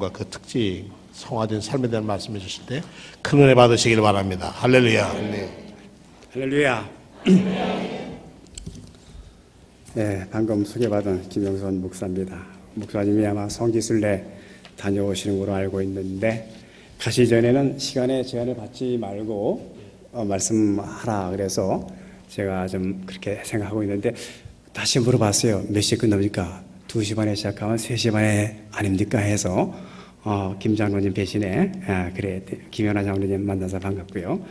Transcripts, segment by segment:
삶과 그 특징, 성화된 삶에 대한 말씀해 주실 때 큰 은혜 받으시길 바랍니다. 할렐루야. 네. 할렐루야. 네, 방금 소개받은 김영선 목사입니다. 목사님이 아마 성지순례 다녀오시는 걸로 알고 있는데, 가시 전에는 시간에 제한을 받지 말고 말씀하라 그래서 제가 좀 그렇게 생각하고 있는데, 다시 물어봤어요. 몇 시에 끝납니까? 2시 반에 시작하면 3시 반에 아닙니까? 해서 김 장로님 대신에 그래 김연아 장로님 만나서 반갑고요.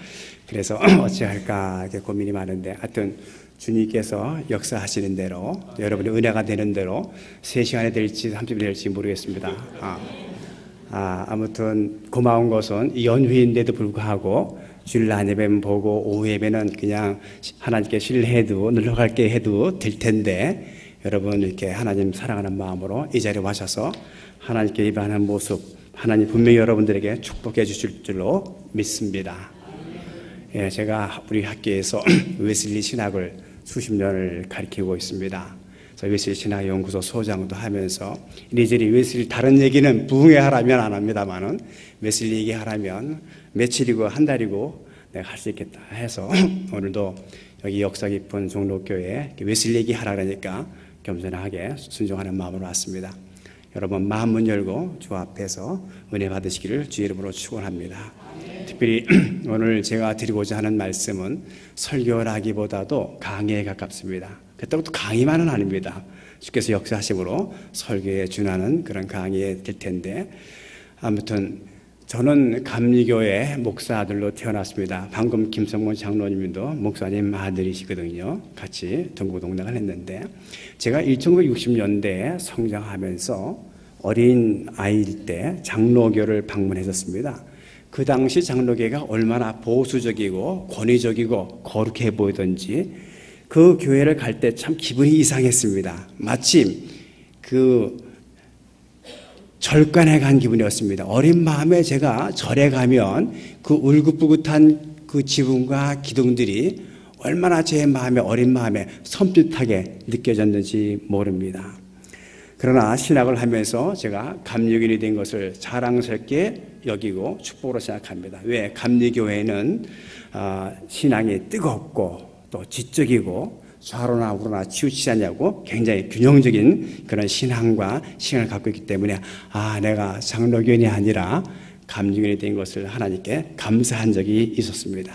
그래서 어찌할까 이렇게 고민이 많은데, 하여튼 주님께서 역사하시는 대로, 여러분의 은혜가 되는 대로 3시간이 될지 30분이 될지 모르겠습니다. 아무튼 고마운 것은 연휴인데도 불구하고 주일 날 예배는 보고 오후 예배는 그냥 하나님께 신뢰해도 놀러갈게 해도 될 텐데, 여러분 이렇게 하나님 사랑하는 마음으로 이 자리에 와셔서 하나님께 예배하는 모습, 하나님 분명히 여러분들에게 축복해 주실 줄로 믿습니다. 예, 제가 우리 학교에서 웨슬리 신학을 수십 년을 가르치고 있습니다. 그래서 웨슬리 신학연구소 소장도 하면서 이리저리 웨슬리 다른 얘기는 부흥회 하라면 안 합니다만은 웨슬리 얘기하라면 며칠이고 한 달이고 내가 할 수 있겠다 해서 오늘도 여기 역사 깊은 종로교회에 웨슬리 얘기하라 그러니까 겸손하게 순종하는 마음으로 왔습니다. 여러분 마음문 열고 주 앞에서 은혜 받으시기를 주 이름으로 축원합니다. 특별히 오늘 제가 드리고자 하는 말씀은 설교라기보다도 강의에 가깝습니다. 그렇다고 또 강의만은 아닙니다. 주께서 역사하심으로 설교에 준하는 그런 강의에 될 텐데, 아무튼 저는 감리교회 목사 아들로 태어났습니다. 방금 김성문 장로님도 목사님 아들이시거든요. 같이 동고동락을 했는데, 제가 1960년대에 성장하면서 어린 아이일 때 장로교를 방문했었습니다. 그 당시 장로교회가 얼마나 보수적이고 권위적이고 거룩해 보이던지 그 교회를 갈 때 참 기분이 이상했습니다. 마침 그 절간에 간 기분이었습니다. 어린 마음에 제가 절에 가면 그 울긋불긋한 그 지붕과 기둥들이 얼마나 제 마음에, 어린 마음에 섬찟하게 느껴졌는지 모릅니다. 그러나 신학을 하면서 제가 감리교인이 된 것을 자랑스럽게 여기고 축복으로 생각합니다. 왜? 감리교회는 신앙이 뜨겁고 또 지적이고 좌로나 우로나 치우치지 않냐고 굉장히 균형적인 그런 신앙과 신앙을 갖고 있기 때문에 내가 장로교인이 아니라 감리교인이 된 것을 하나님께 감사한 적이 있었습니다.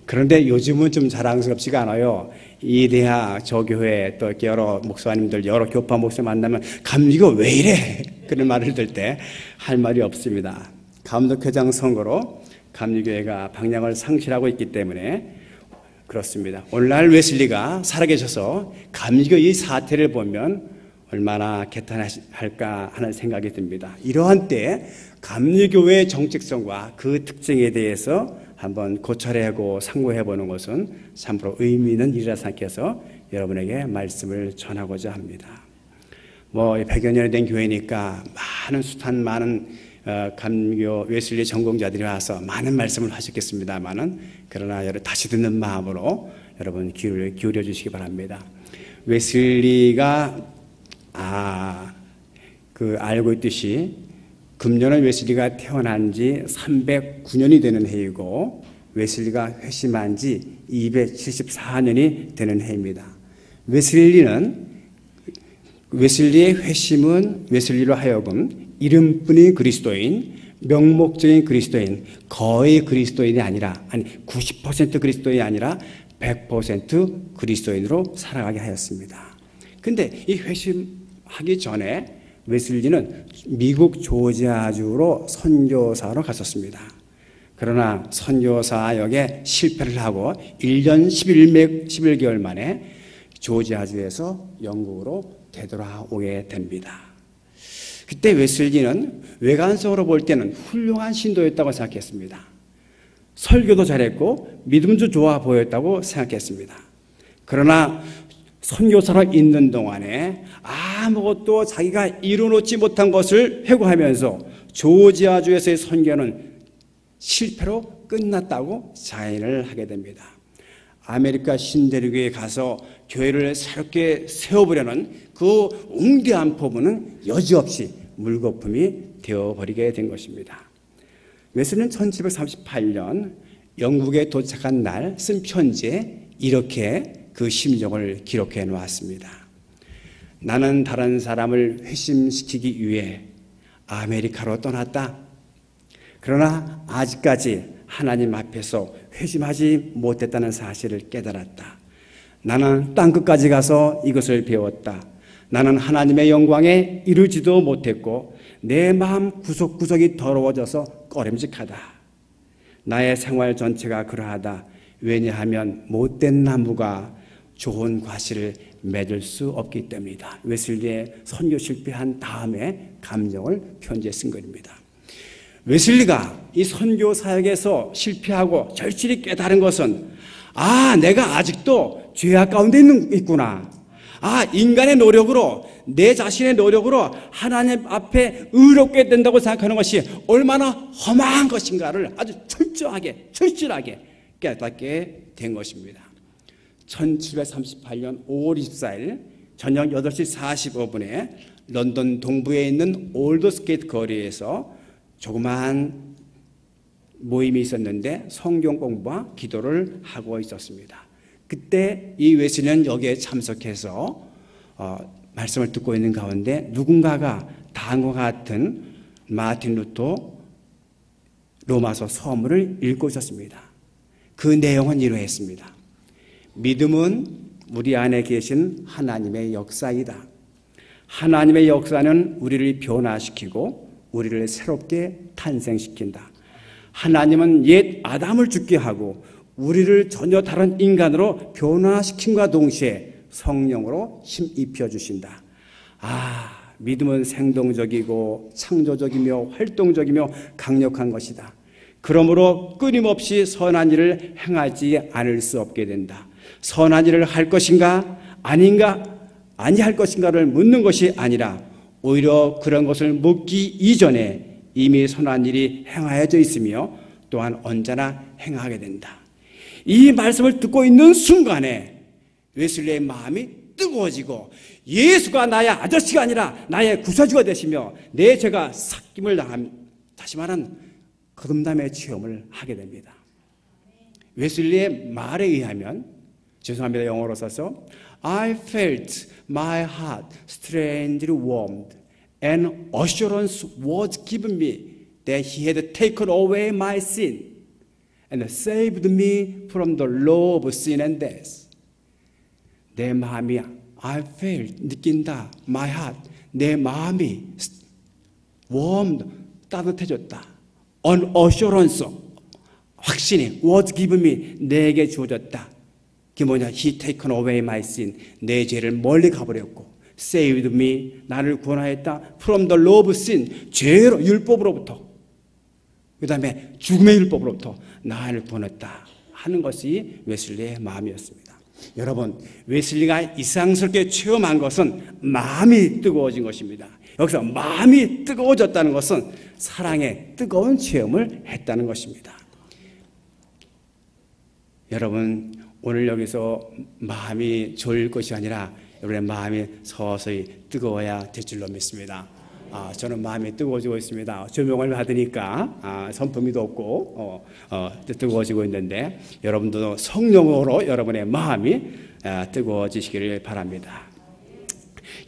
그런데 요즘은 좀 자랑스럽지가 않아요. 이 대학, 저 교회, 또 여러 목사님들, 여러 교파 목사 만나면 감리교 왜 이래? 그런 말을 들 때 할 말이 없습니다. 감독회장 선거로 감리교회가 방향을 상실하고 있기 때문에 그렇습니다. 오늘날 웨슬리가 살아계셔서 감리교 이 사태를 보면 얼마나 개탄할까 하는 생각이 듭니다. 이러한 때 감리교회의 정체성과 그 특징에 대해서 한번 고찰하고 상고해보는 것은 참으로 의미 있는 일이라 생각해서 여러분에게 말씀을 전하고자 합니다. 100여 년이 된 교회니까 많은 감리교 웨슬리 전공자들이 와서 많은 말씀을 하셨겠습니다만은, 그러나 다시 듣는 마음으로 여러분 귀를 기울여 주시기 바랍니다. 웨슬리가 알고 있듯이 금년은 웨슬리가 태어난 지 309년이 되는 해이고 웨슬리가 회심한 지 274년이 되는 해입니다. 웨슬리의 회심은 웨슬리로 하여금 이름뿐인 그리스도인, 명목적인 그리스도인, 거의 그리스도인이 아니라 90% 그리스도인이 아니라 100% 그리스도인으로 살아가게 하였습니다. 근데 이 회심하기 전에 웨슬리는 미국 조지아주로 선교사로 갔었습니다. 그러나 선교사역에 실패를 하고 1년 11개월 만에 조지아주에서 영국으로 되돌아오게 됩니다. 그때 웨슬리는 외관적으로 볼 때는 훌륭한 신도였다고 생각했습니다. 설교도 잘했고 믿음도 좋아 보였다고 생각했습니다. 그러나 선교사로 있는 동안에 아무것도 자기가 이루놓지 못한 것을 회고하면서 조지아주에서의 선교는 실패로 끝났다고 자인을 하게 됩니다. 아메리카 신대륙에 가서 교회를 새롭게 세워보려는 그 웅대한 포부는 여지없이 물거품이 되어버리게 된 것입니다. 웨슬리는 1738년 영국에 도착한 날 쓴 편지에 이렇게 그 심정을 기록해 놓았습니다. 나는 다른 사람을 회심시키기 위해 아메리카로 떠났다. 그러나 아직까지 하나님 앞에서 회심하지 못했다는 사실을 깨달았다. 나는 땅끝까지 가서 이것을 배웠다. 나는 하나님의 영광에 이르지도 못했고 내 마음 구석구석이 더러워져서 꺼림직하다. 나의 생활 전체가 그러하다. 왜냐하면 못된 나무가 좋은 과실을 맺을 수 없기 때문이다. 웨슬리의 선교 실패한 다음에 감정을 편지에 쓴 것입니다. 웨슬리가 이 선교 사역에서 실패하고 절실히 깨달은 것은 내가 아직도 죄악 가운데 있구나. 인간의 노력으로 내 자신의 노력으로 하나님 앞에 의롭게 된다고 생각하는 것이 얼마나 험한 것인가를 아주 철저하게 철실하게 깨닫게 된 것입니다. 1738년 5월 24일 저녁 8시 45분에 런던 동부에 있는 올드스게이트 거리에서 조그마한 모임이 있었는데 성경 공부와 기도를 하고 있었습니다. 그때 이 웨슬리는 여기에 참석해서 말씀을 듣고 있는 가운데 누군가가 다음과 같은 마틴 루터 로마서 서문을 읽고 있었습니다. 그 내용은 이러했습니다. 믿음은 우리 안에 계신 하나님의 역사이다. 하나님의 역사는 우리를 변화시키고 우리를 새롭게 탄생시킨다. 하나님은 옛 아담을 죽게 하고 우리를 전혀 다른 인간으로 변화시킴과 동시에 성령으로 힘입혀 주신다. 믿음은 생동적이고 창조적이며 활동적이며 강력한 것이다. 그러므로 끊임없이 선한 일을 행하지 않을 수 없게 된다. 선한 일을 할 것인가 아니할 것인가를 묻는 것이 아니라 오히려 그런 것을 묻기 이전에 이미 선한 일이 행하여져 있으며 또한 언제나 행하게 된다. 이 말씀을 듣고 있는 순간에 웨슬리의 마음이 뜨거워지고 예수가 나의 아저씨가 아니라 나의 구세주가 되시며 내 죄가 삭김을 당한, 다시 말하는 거듭남의 체험을 하게 됩니다. 웨슬리의 말에 의하면, 죄송합니다, 영어로 써서 I felt my heart strangely warmed and assurance was given me that he had taken away my sin and saved me from the law of sin and death. 내 마음이 I felt, 느낀다. My heart, 내 마음이 warmed, 따뜻해졌다. An assurance, 확신이 was given me, 내게 주어졌다. 그게 뭐냐? He taken away my sin, 내 죄를 멀리 가버렸고 saved me, 나를 구원하였다. From the law of sin, 죄로, 율법으로부터, 그 다음에 죽음의 율법으로부터 나를 구원했다 하는 것이 웨슬리의 마음이었습니다. 여러분, 웨슬리가 이상스럽게 체험한 것은 마음이 뜨거워진 것입니다. 여기서 마음이 뜨거워졌다는 것은 사랑의 뜨거운 체험을 했다는 것입니다. 여러분, 오늘 여기서 마음이 졸릴 것이 아니라 여러분의 마음이 서서히 뜨거워야 될 줄로 믿습니다. 저는 마음이 뜨거워지고 있습니다. 조명을 받으니까 선풍기 없고 뜨거워지고 있는데 여러분도 성령으로 여러분의 마음이 뜨거워지시기를 바랍니다.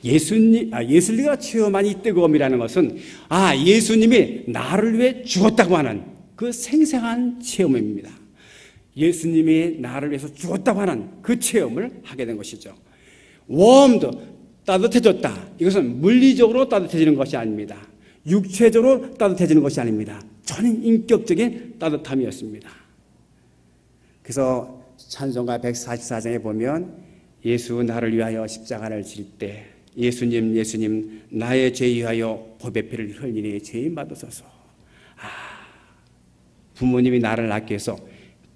예술리가 체험한 이 뜨거움이라는 것은 예수님이 나를 위해 죽었다고 하는 그 생생한 체험입니다. 예수님이 나를 위해서 죽었다고 하는 그 체험을 하게 된 것이죠. warmed, 따뜻해졌다. 이것은 물리적으로 따뜻해지는 것이 아닙니다. 육체적으로 따뜻해지는 것이 아닙니다. 전 인격적인 따뜻함이었습니다. 그래서 찬송가 144장에 보면 예수 나를 위하여 십자가를 질 때 예수님 나의 죄 위하여 법의 피를 흘리니 죄인 받으소서. 부모님이 나를 낳기 위해서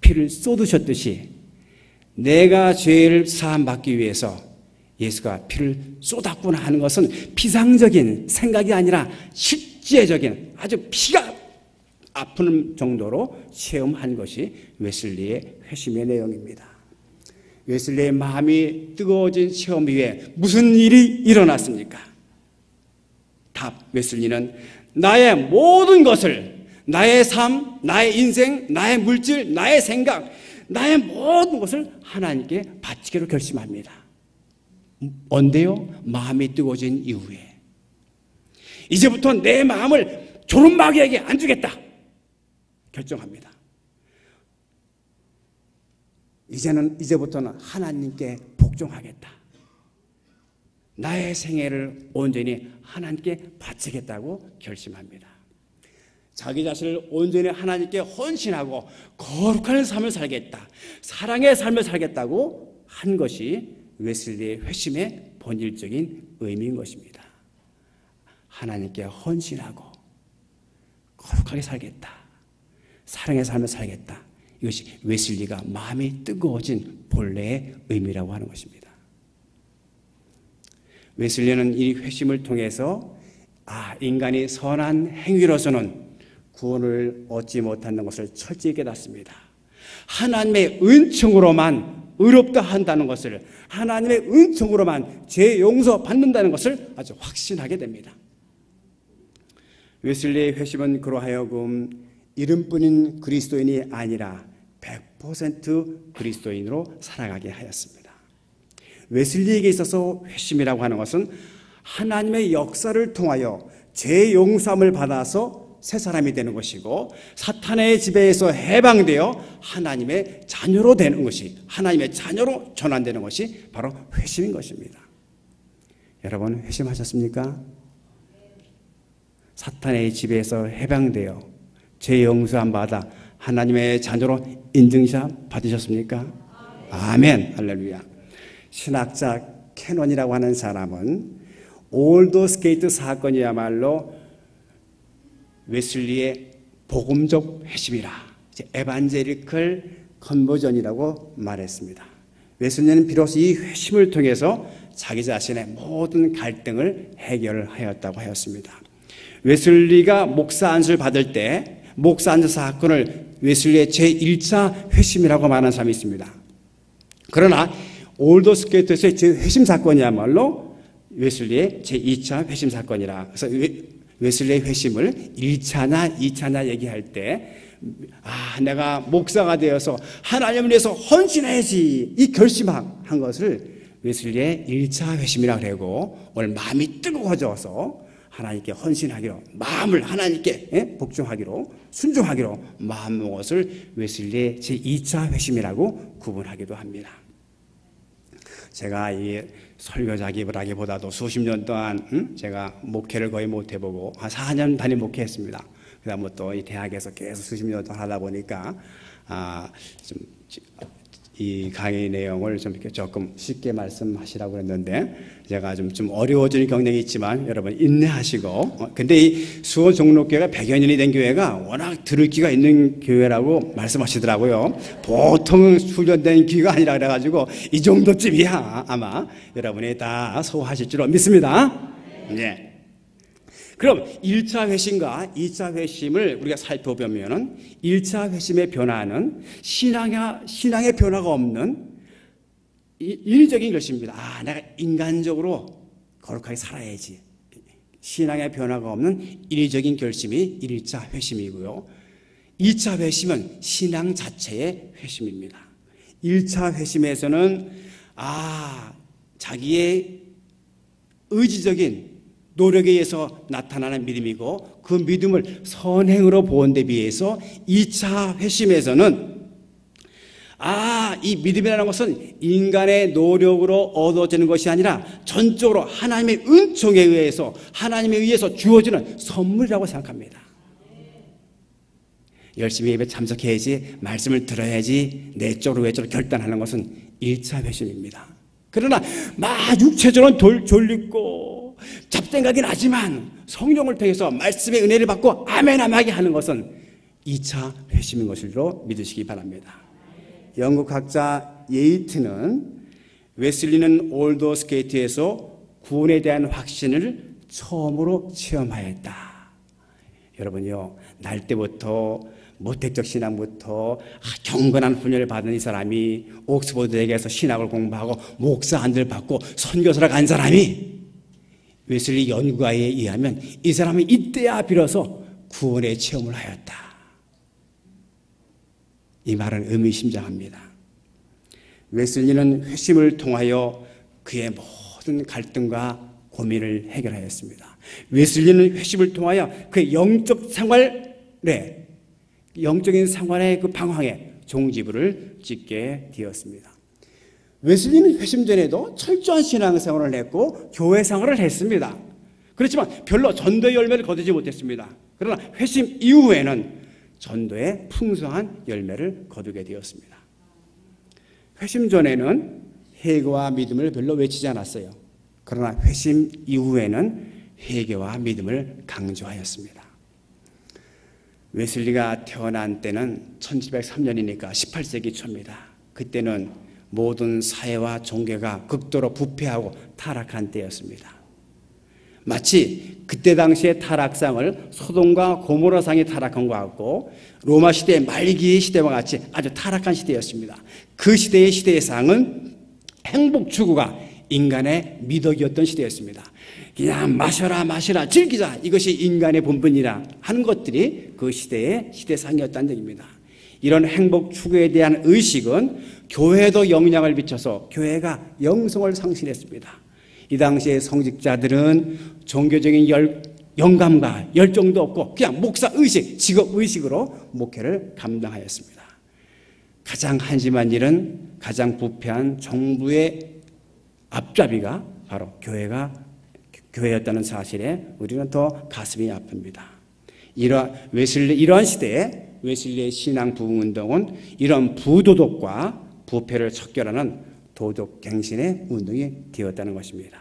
피를 쏟으셨듯이 내가 죄를 사함받기 위해서 예수가 피를 쏟았구나 하는 것은 피상적인 생각이 아니라 실제적인 아주 피가 아픈 정도로 체험한 것이 웨슬리의 회심의 내용입니다. 웨슬리의 마음이 뜨거워진 체험 이후에 무슨 일이 일어났습니까? 답, 웨슬리는 나의 모든 것을, 나의 삶, 나의 인생, 나의 물질, 나의 생각, 나의 모든 것을 하나님께 바치기로 결심합니다. 언제요? 마음이 뜨거워진 이후에. 이제부터 내 마음을 조름마귀에게 안 주겠다 결정합니다. 이제부터는 하나님께 복종하겠다. 나의 생애를 온전히 하나님께 바치겠다고 결심합니다. 자기 자신을 온전히 하나님께 헌신하고 거룩한 삶을 살겠다, 사랑의 삶을 살겠다고 한 것이 웨슬리의 회심의 본질적인 의미인 것입니다. 하나님께 헌신하고 거룩하게 살겠다, 사랑의 삶을 살겠다. 이것이 웨슬리가 마음이 뜨거워진 본래의 의미라고 하는 것입니다. 웨슬리는 이 회심을 통해서 인간이 선한 행위로서는 구원을 얻지 못하는 것을 철저히 깨닫습니다. 하나님의 은총으로만 의롭다 한다는 것을, 하나님의 은총으로만 죄 용서 받는다는 것을 아주 확신하게 됩니다. 웨슬리의 회심은 그로 하여금 이름뿐인 그리스도인이 아니라 100% 그리스도인으로 살아가게 하였습니다. 웨슬리에게 있어서 회심이라고 하는 것은 하나님의 역사를 통하여 죄 용서함을 받아서 새 사람이 되는 것이고, 사탄의 지배에서 해방되어 하나님의 자녀로 되는 것이, 하나님의 자녀로 전환되는 것이 바로 회심인 것입니다. 여러분, 회심하셨습니까? 사탄의 지배에서 해방되어 죄 용서함 받아 하나님의 자녀로 인증샷 받으셨습니까? 아멘. 할렐루야. 신학자 캐논이라고 하는 사람은 올더 스케이트 사건이야말로 웨슬리의 복음적 회심이라, 에반제리컬 컨버전이라고 말했습니다. 웨슬리는 비로소 이 회심을 통해서 자기 자신의 모든 갈등을 해결하였다고 하였습니다. 웨슬리가 목사 안수를 받을 때 목사 안수 사건을 웨슬리의 제1차 회심이라고 말하는 사람이 있습니다. 그러나 올더 스케이트에서의 제 회심 사건이야말로 웨슬리의 제2차 회심 사건이라. 그래서 웨슬리의 회심을 1차나 2차나 얘기할 때 내가 목사가 되어서 하나님을 위해서 헌신해야지, 이 결심한 것을 웨슬리의 1차 회심이라고 그러고, 오늘 마음이 뜨거워져서 하나님께 헌신하기로, 마음을 하나님께 복종하기로, 순종하기로 마음먹은 것을 웨슬리의 제2차 회심이라고 구분하기도 합니다. 제가 이 설교자기라기보다도 수십 년 동안 제가 목회를 거의 못 해보고 한 4년 단위 목회했습니다. 그다음부터 이 대학에서 계속 수십 년 동안 하다 보니까 좀 이 강의 내용을 좀 이렇게 조금 쉽게 말씀하시라고 했는데, 제가 좀 어려워지는 경향이 있지만 여러분 인내하시고, 근데 이 수원 종로교회가 100여 년이 된 교회가 워낙 들을 기가 있는 교회라고 말씀하시더라고요. 보통 훈련된 귀가 아니라 그래가지고 이 정도쯤이야 아마 여러분이 다 소화하실 줄 믿습니다. 네. 그럼 1차 회심과 2차 회심을 우리가 살펴보면은 1차 회심의 변화는 신앙의 변화가 없는 인위적인 결심입니다. 내가 인간적으로 거룩하게 살아야지. 신앙의 변화가 없는 인위적인 결심이 1차 회심이고요. 2차 회심은 신앙 자체의 회심입니다. 1차 회심에서는 자기의 의지적인 노력에 의해서 나타나는 믿음이고, 그 믿음을 선행으로 보는 데 비해서 2차 회심에서는 이 믿음이라는 것은 인간의 노력으로 얻어지는 것이 아니라 전적으로 하나님의 은총에 의해서, 하나님에 의해서 주어지는 선물이라고 생각합니다. 열심히 예배 참석해야지, 말씀을 들어야지, 내적으로 외적으로 결단하는 것은 1차 회심입니다. 그러나 육체적으로는 졸리고 잡생각이 나지만 성령을 통해서 말씀의 은혜를 받고 아멘 하게 하는 것은 2차 회심인 것으로 믿으시기 바랍니다. 영국 학자 예이트는 웨슬리는 올더 스케이트에서 구원에 대한 확신을 처음으로 체험하였다. 여러분요, 날 때부터 모택적 신앙부터 경건한 훈련을 받은 이 사람이 옥스퍼드 대학에서 신학을 공부하고 목사 안들 받고 선교사로 간 사람이 웨슬리 연구가에 의하면 이 사람은 이때야 비로소 구원의 체험을 하였다. 이 말은 의미심장합니다. 웨슬리는 회심을 통하여 그의 모든 갈등과 고민을 해결하였습니다. 웨슬리는 회심을 통하여 그의 영적 생활에, 영적인 생활의 그 방황에 종지부를 찍게 되었습니다. 웨슬리는 회심 전에도 철저한 신앙생활을 했고 교회 생활을 했습니다. 그렇지만 별로 전도의 열매를 거두지 못했습니다. 그러나 회심 이후에는 전도의 풍성한 열매를 거두게 되었습니다. 회심 전에는 회개와 믿음을 별로 외치지 않았어요. 그러나 회심 이후에는 회개와 믿음을 강조하였습니다. 웨슬리가 태어난 때는 1703년이니까 18세기 초입니다. 그때는 모든 사회와 종교가 극도로 부패하고 타락한 때였습니다. 마치 그때 당시의 타락상을 소돔과 고모라상이 타락한 것 같고 로마 시대의 말기의 시대와 같이 아주 타락한 시대였습니다. 그 시대의 시대상은 행복 추구가 인간의 미덕이었던 시대였습니다. 그냥 마셔라 즐기자, 이것이 인간의 본분이라 하는 것들이 그 시대의 시대상이었다는 얘기입니다. 이런 행복 추구에 대한 의식은 교회에도 영향을 미쳐서 교회가 영성을 상실했습니다. 이 당시의 성직자들은 종교적인 영감과 열정도 없고 그냥 목사의식, 직업의식으로 목회를 감당하였습니다. 가장 한심한 일은 가장 부패한 정부의 앞잡이가 바로 교회였다는 사실에 우리는 더 가슴이 아픕니다. 이러한 시대에 웨슬리의 신앙 부흥운동은 이런 부도덕과 부패를 척결하는 도덕갱신의 운동이 되었다는 것입니다.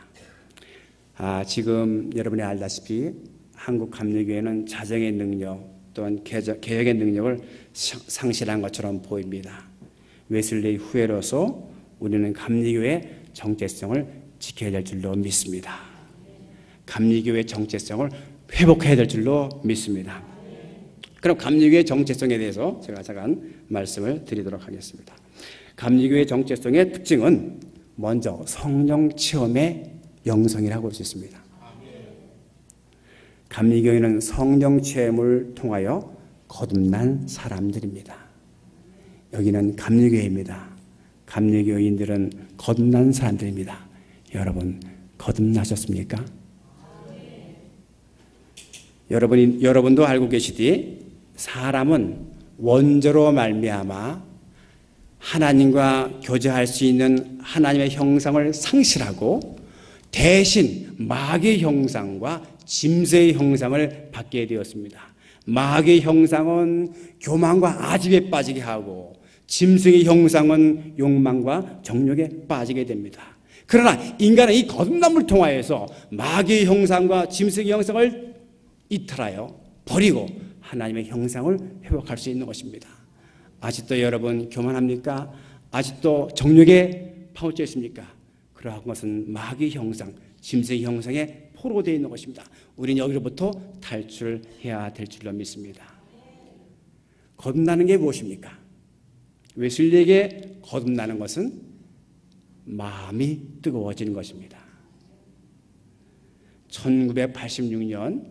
지금 여러분이 알다시피 한국 감리교회는 자정의 능력 또한 개혁의 능력을 상실한 것처럼 보입니다. 웨슬리 후예로서 우리는 감리교회의 정체성을 지켜야 될 줄로 믿습니다. 감리교회의 정체성을 회복해야 될 줄로 믿습니다. 그럼 감리교회의 정체성에 대해서 제가 잠깐 말씀을 드리도록 하겠습니다. 감리교회의 정체성의 특징은 먼저 성령 체험의 영성이라고 볼 수 있습니다. 감리교회는 성령 체험을 통하여 거듭난 사람들입니다. 여기는 감리교회입니다. 감리교인들은 거듭난 사람들입니다. 여러분 거듭나셨습니까? 여러분도 알고 계시듯이 사람은 원죄로 말미암아 하나님과 교제할 수 있는 하나님의 형상을 상실하고 대신 마귀의 형상과 짐승의 형상을 받게 되었습니다. 마귀의 형상은 교만과 아집에 빠지게 하고 짐승의 형상은 욕망과 정욕에 빠지게 됩니다. 그러나 인간은 이 거듭남을 통하여서 마귀의 형상과 짐승의 형상을 이탈하여 버리고 하나님의 형상을 회복할 수 있는 것입니다. 아직도 여러분 교만합니까? 아직도 정욕에 파묻혀 있습니까? 그러한 것은 마귀의 형상, 짐승의 형상에 포로되어 있는 것입니다. 우리는 여기로부터 탈출해야 될 줄로 믿습니다. 거듭나는 게 무엇입니까? 웨슬리에게 거듭나는 것은 마음이 뜨거워지는 것입니다. 1986년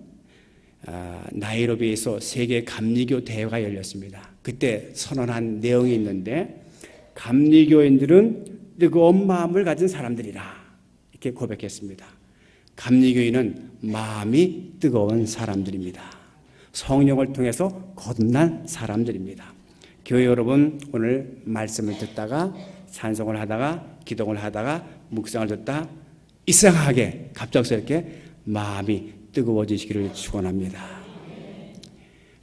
나이로비에서 세계 감리교 대회가 열렸습니다. 그때 선언한 내용이 있는데 감리교인들은 뜨거운 마음을 가진 사람들이라 이렇게 고백했습니다. 감리교인은 마음이 뜨거운 사람들입니다. 성령을 통해서 거듭난 사람들입니다. 교회 여러분, 오늘 말씀을 듣다가 찬송을 하다가 기도를 하다가 묵상을 듣다 이상하게 갑작스럽게 마음이 뜨거워지시기를 축원합니다.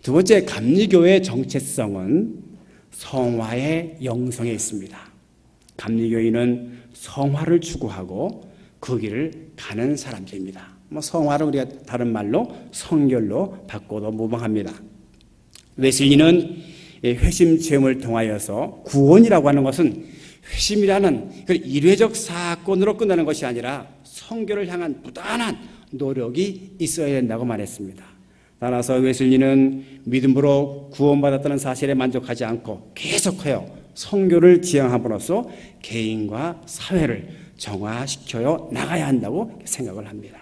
두 번째, 감리교회의 정체성은 성화의 영성에 있습니다. 감리교인은 성화를 추구하고 그 길을 가는 사람들입니다. 성화를 우리가 다른 말로 성결로 바꿔도 무방합니다. 웨슬리는 회심 체험을 통하여서 구원이라고 하는 것은 회심이라는 일회적 사건으로 끝나는 것이 아니라 성결을 향한 부단한 노력이 있어야 된다고 말했습니다. 따라서 웨슬리는 믿음으로 구원받았다는 사실에 만족하지 않고 계속하여 성결을 지향함으로써 개인과 사회를 정화시켜 나가야 한다고 생각을 합니다.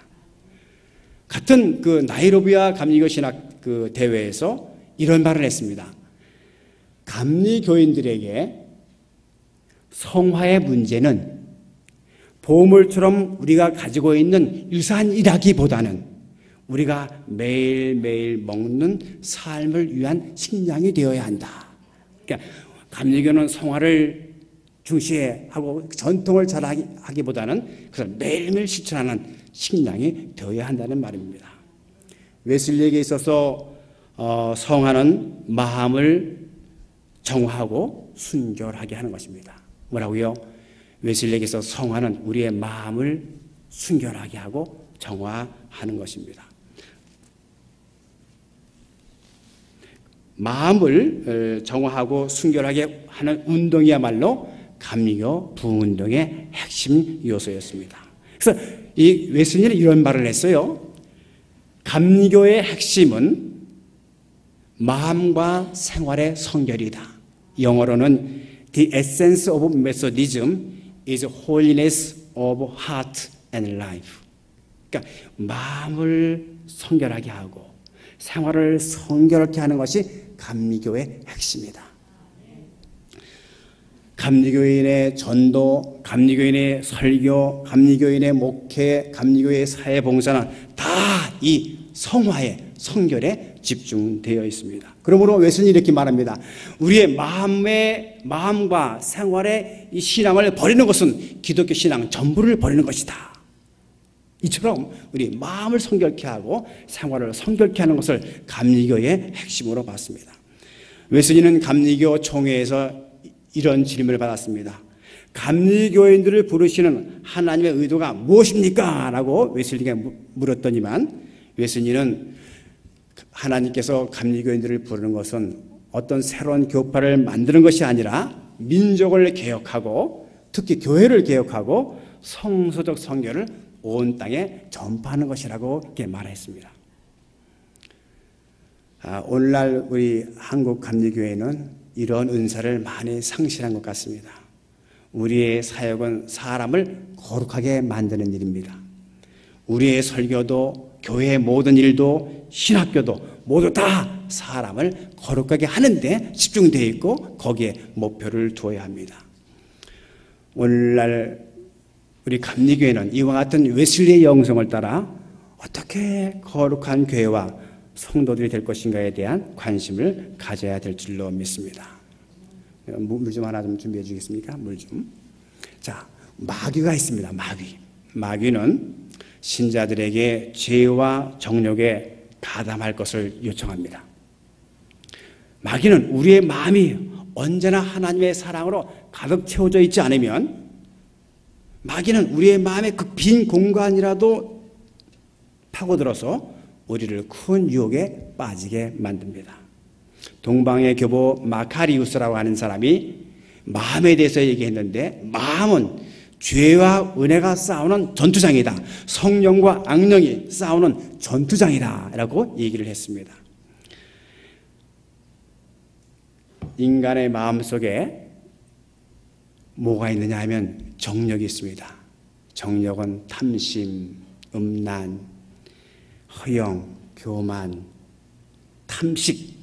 같은 그 나이로비아 감리교 신학 그 대회에서 이런 말을 했습니다. 감리교인들에게 성화의 문제는 보물처럼 우리가 가지고 있는 유산이라기보다는 우리가 매일매일 먹는 삶을 위한 식량이 되어야 한다. 그러니까 감리교는 성화를 중시하고 전통을 잘하기보다는 그걸 매일매일 실천하는 식량이 되어야 한다는 말입니다. 웨슬리에게 있어서 성화는 마음을 정화하고 순결하게 하는 것입니다. 뭐라고요? 웨슬리에게서 성화는 우리의 마음을 순결하게 하고 정화하는 것입니다. 마음을 정화하고 순결하게 하는 운동이야말로 감리교 부흥운동의 핵심 요소였습니다. 그래서 이 웨슬리는 이런 말을 했어요. 감리교의 핵심은 마음과 생활의 성결이다. 영어로는 The essence of Methodism is holiness of heart and life. 그러니까 마음을 성결하게 하고 생활을 성결하게 하는 것이 감리교의 핵심이다. 감리교인의 전도, 감리교인의 설교, 감리교인의 목회, 감리교의 사회봉사는 다 이 성화의 성결에 집중되어 있습니다. 그러므로 웨슬리는 이렇게 말합니다. 우리의 마음과 생활의 이 신앙을 버리는 것은 기독교 신앙 전부를 버리는 것이다. 이처럼 우리 마음을 성결케 하고 생활을 성결케 하는 것을 감리교의 핵심으로 봤습니다. 웨슬리는 감리교 총회에서 이런 질문을 받았습니다. 감리교인들을 부르시는 하나님의 의도가 무엇입니까? 라고 웨슬리가 물었더니만 웨슬리는 하나님께서 감리교인들을 부르는 것은 어떤 새로운 교파를 만드는 것이 아니라 민족을 개혁하고 특히 교회를 개혁하고 성서적 성결을 온 땅에 전파하는 것이라고 이렇게 말했습니다. 오늘날 우리 한국 감리교회는 이런 은사를 많이 상실한 것 같습니다. 우리의 사역은 사람을 거룩하게 만드는 일입니다. 우리의 설교도 교회의 모든 일도 신학교도 모두 다 사람을 거룩하게 하는데 집중되어 있고 거기에 목표를 두어야 합니다. 오늘날 우리 감리교회는 이와 같은 웨슬리의 영성을 따라 어떻게 거룩한 교회와 성도들이 될 것인가에 대한 관심을 가져야 될 줄로 믿습니다. 물 좀 하나 좀 준비해 주겠습니까? 물 좀. 자, 마귀가 있습니다. 마귀는 신자들에게 죄와 정욕에 가담할 것을 요청합니다. 마귀는 우리의 마음이 언제나 하나님의 사랑으로 가득 채워져 있지 않으면 마귀는 우리의 마음의 그 빈 공간이라도 파고들어서 우리를 큰 유혹에 빠지게 만듭니다. 동방의 교보 마카리우스라고 하는 사람이 마음에 대해서 얘기했는데 마음은 죄와 은혜가 싸우는 전투장이다. 성령과 악령이 싸우는 전투장이다 라고 얘기를 했습니다. 인간의 마음속에 뭐가 있느냐 하면 정욕이 있습니다. 정욕은 탐심, 음란, 허영, 교만, 탐식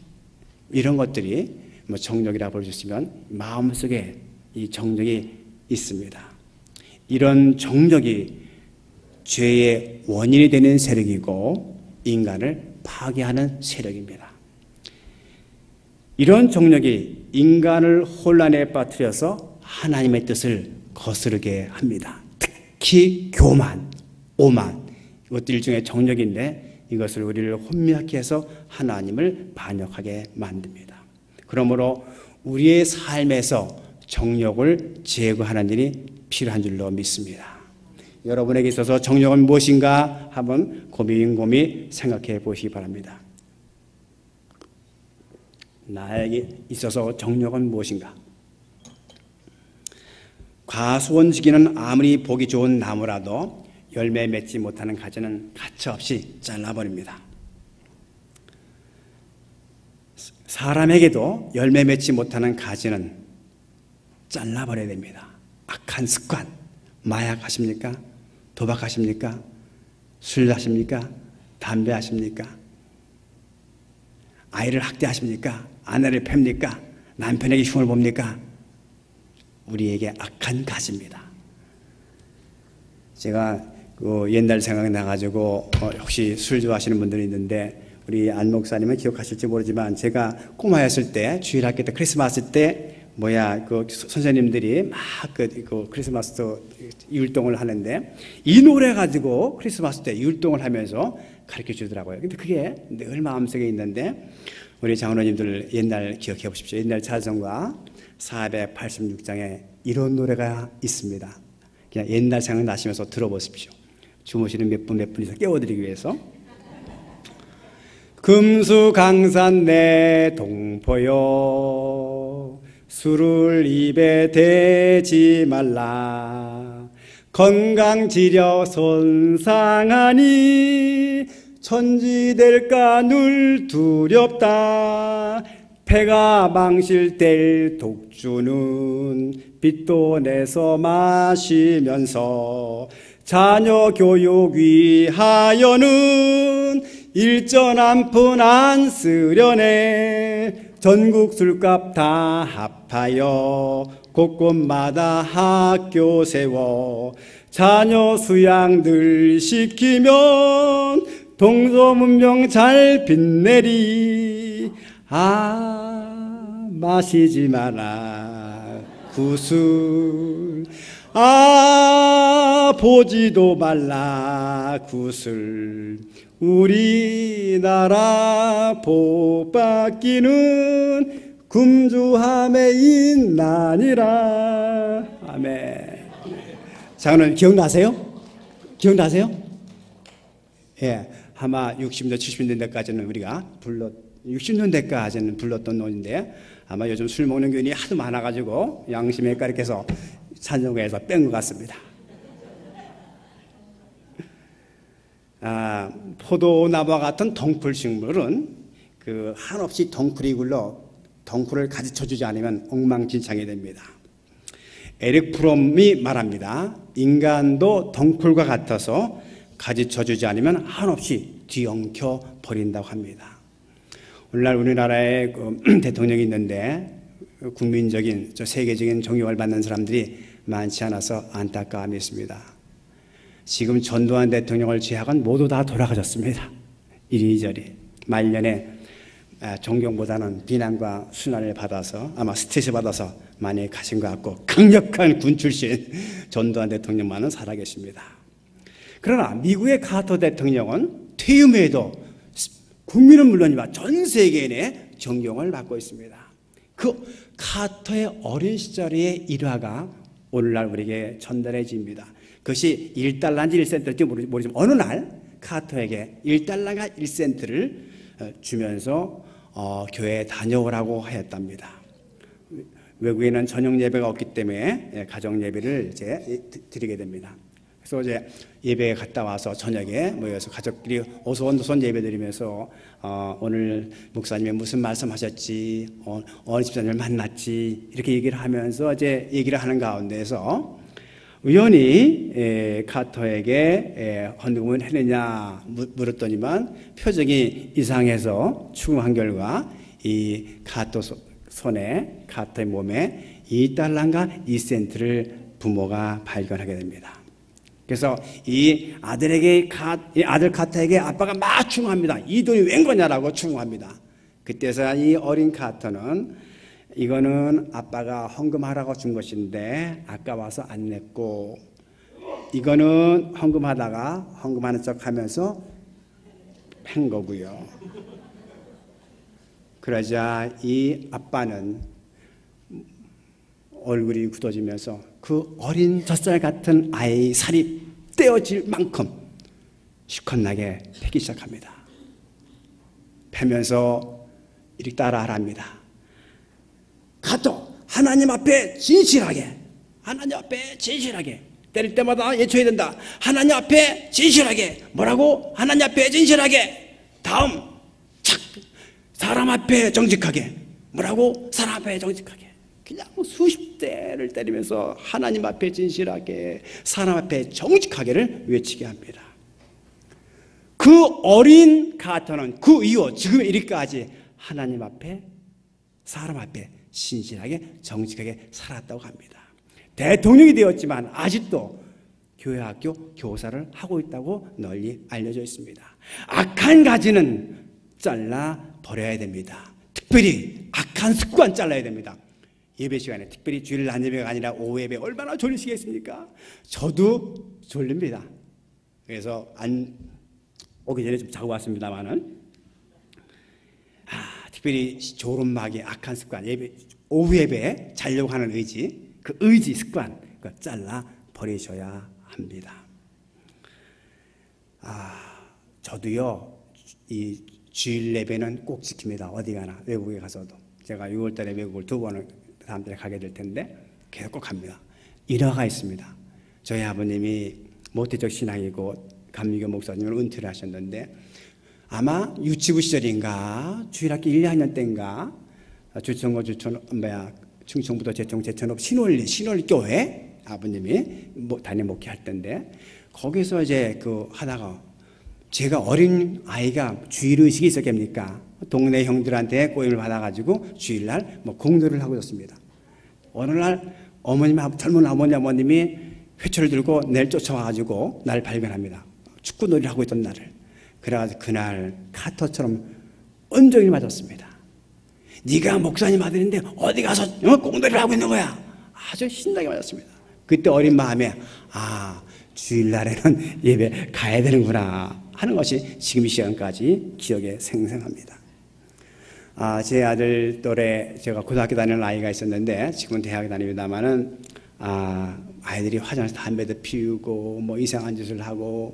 이런 것들이 정욕이라 볼 수 있으면 마음속에 이 정욕이 있습니다. 이런 정욕이 죄의 원인이 되는 세력이고 인간을 파괴하는 세력입니다. 이런 정욕이 인간을 혼란에 빠뜨려서 하나님의 뜻을 거스르게 합니다. 특히 교만, 오만 이것도 일종의 정욕인데 이것을 우리를 혼미하게 해서 하나님을 반역하게 만듭니다. 그러므로 우리의 삶에서 정욕을 제거하는 일이 필요한 줄로 믿습니다. 여러분에게 있어서 정욕은 무엇인가 한번 곰곰이 생각해 보시기 바랍니다. 나에게 있어서 정욕은 무엇인가? 과수원지기는 아무리 보기 좋은 나무라도 열매 맺지 못하는 가지는 가차없이 잘라버립니다. 사람에게도 열매 맺지 못하는 가지는 잘라버려야 됩니다. 악한 습관, 마약 하십니까? 도박 하십니까? 술 하십니까? 담배하십니까? 아이를 학대하십니까? 아내를 팹니까? 남편에게 흉을 봅니까? 우리에게 악한 가시입니다. 제가 그 옛날 생각나가지고 혹시 술 좋아하시는 분들이 있는데 우리 안 목사님은 기억하실지 모르지만 제가 꼬마였을 때 주일학교 때 크리스마스 때 그 선생님들이 막 그 크리스마스 율동을 하는데 이 노래 가지고 크리스마스 때 율동을 하면서 가르쳐 주더라고요. 근데 그게 늘 마음속에 있는데 우리 장로님들 옛날 기억해 보십시오. 옛날 찬송가 486장에 이런 노래가 있습니다. 그냥 옛날 생각나시면서 들어보십시오. 주무시는 몇 분이서 깨워드리기 위해서. 금수강산 내 동포여 술을 입에 대지 말라 건강지려 손상하니 천지될까 늘 두렵다 폐가 망실될 독주는 빚도 내서 마시면서 자녀 교육 위하여는 일전 한 푼 안 쓰려네 전국 술값 다 합하여 곳곳마다 학교 세워 자녀 수양 늘 시키면 동서문명 잘 빛내리 마시지 마라 구술 보지도 말라 구술 우리나라 복받기는 금주함에 있나니라. 아멘. 장로님 기억나세요? 기억나세요? 예, 아마 60년대 70년대까지는 우리가 60년대까지는 불렀던 노래인데 아마 요즘 술 먹는 교인이 하도 많아가지고 양심에 까르켜서 찬송가에서 뺀 것 같습니다. 포도나무와 같은 덩쿨식물은 그 한없이 덩쿨이 굴러 덩쿨을 가지쳐주지 않으면 엉망진창이 됩니다. 에릭 프롬이 말합니다. 인간도 덩쿨과 같아서 가지쳐주지 않으면 한없이 뒤엉켜 버린다고 합니다. 오늘날 우리나라에 대통령이 있는데 국민적인 세계적인 존경을 받는 사람들이 많지 않아서 안타까움이 있습니다. 지금 전두환 대통령을 제외하고는 모두 다 돌아가셨습니다. 이리저리 말년에 존경보다는 비난과 순환을 받아서 아마 스트레스 받아서 많이 가신 것 같고 강력한 군 출신 전두환 대통령만은 살아계십니다. 그러나 미국의 카터 대통령은 퇴임 후에도 국민은 물론이지만 전 세계인의 존경을 받고 있습니다. 그 카터의 어린 시절의 일화가 오늘날 우리에게 전달해집니다. 그것이 1달러인지 1센트일지 모르지만 어느 날 카터에게 1달러가 1센트를 주면서 교회에 다녀오라고 하였답니다. 외국에는 저녁 예배가 없기 때문에 가정 예배를 이제 드리게 됩니다. 그래서 이제 예배에 갔다 와서 저녁에 모여서 가족끼리 오손도손 예배 드리면서 오늘 목사님이 무슨 말씀하셨지, 어느 집사님을 만났지 이렇게 얘기를 하면서 이제 얘기를 하는 가운데서 우연히 카터에게 헌금을 했느냐 물었더니만 표정이 이상해서 추궁한 결과 이 카터 손에 카터의 몸에 2달러인가 2센트를 부모가 발견하게 됩니다. 그래서 이 아들에게 이 아들 카터에게 아빠가 막 추궁합니다. 이 돈이 웬 거냐라고 추궁합니다. 그때서야 이 어린 카터는 이거는 아빠가 헌금하라고 준 것인데 아까워서 안 냈고 이거는 헌금하다가 헌금하는 척 하면서 팬 거고요. 그러자 이 아빠는 얼굴이 굳어지면서 그 어린 젖살 같은 아이의 살이 떼어질 만큼 시큰나게 패기 시작합니다. 패면서 이렇게 따라하랍니다. 카터, 하나님 앞에 진실하게, 하나님 앞에 진실하게, 때릴 때마다 외쳐야 된다. 하나님 앞에 진실하게. 뭐라고? 하나님 앞에 진실하게. 다음, 착, 사람 앞에 정직하게. 뭐라고? 사람 앞에 정직하게. 그냥 수십 대를 때리면서 하나님 앞에 진실하게, 사람 앞에 정직하게를 외치게 합니다. 그 어린 가토는 그 이후 지금 이리까지 하나님 앞에 사람 앞에 신실하게 정직하게 살았다고 합니다. 대통령이 되었지만 아직도 교회학교 교사를 하고 있다고 널리 알려져 있습니다. 악한 가지는 잘라 버려야 됩니다. 특별히 악한 습관 잘라야 됩니다. 예배 시간에 특별히 주일 낮 예배가 아니라 오후 예배 얼마나 졸리시겠습니까? 저도 졸립니다. 그래서 안 오기 전에 좀 자고 왔습니다만은 특별히 졸음막이 악한 습관, 예배 오후 예배에 자려고 하는 의지, 그 의지 습관 그거 잘라 버리셔야 합니다. 저도요 이 주일 예배는 꼭 지킵니다. 어디 가나 외국에 가서도 제가 6월달에 외국을 2번을 다음 달에 가게 될 텐데 계속 꼭 갑니다. 일화가 있습니다. 저희 아버님이 모태적 신앙이고 감리교 목사님을 은퇴를 하셨는데 아마 유치부 시절인가 주일학교 1, 2학년 때인가 충청부도 제천읍 신월리 교회 아버님이 단임 목회할 때인데 거기서 이제 하다가 제가 어린 아이가 주일의식이 있었겠습니까? 동네 형들한테 꼬임을 받아가지고 주일날 공도를 하고 있었습니다. 어느 날 젊은 어머님이 회초를 들고 내를 쫓아와가지고 나를 발견합니다. 축구놀이를 하고 있던 날을. 그래가지고 그날 카터처럼 온종일 맞았습니다. 네가 목사님 아들인데 어디 가서 공놀이를 하고 있는 거야. 아주 신나게 맞았습니다. 그때 어린 마음에 주일날에는 예배 가야 되는구나 하는 것이 지금 이 시간까지 기억에 생생합니다. 제 아들 또래 제가 고등학교 다니는 아이가 있었는데 지금은 대학에 다닙니다만은 아이들이 화장실에서 담배도 피우고 이상한 짓을 하고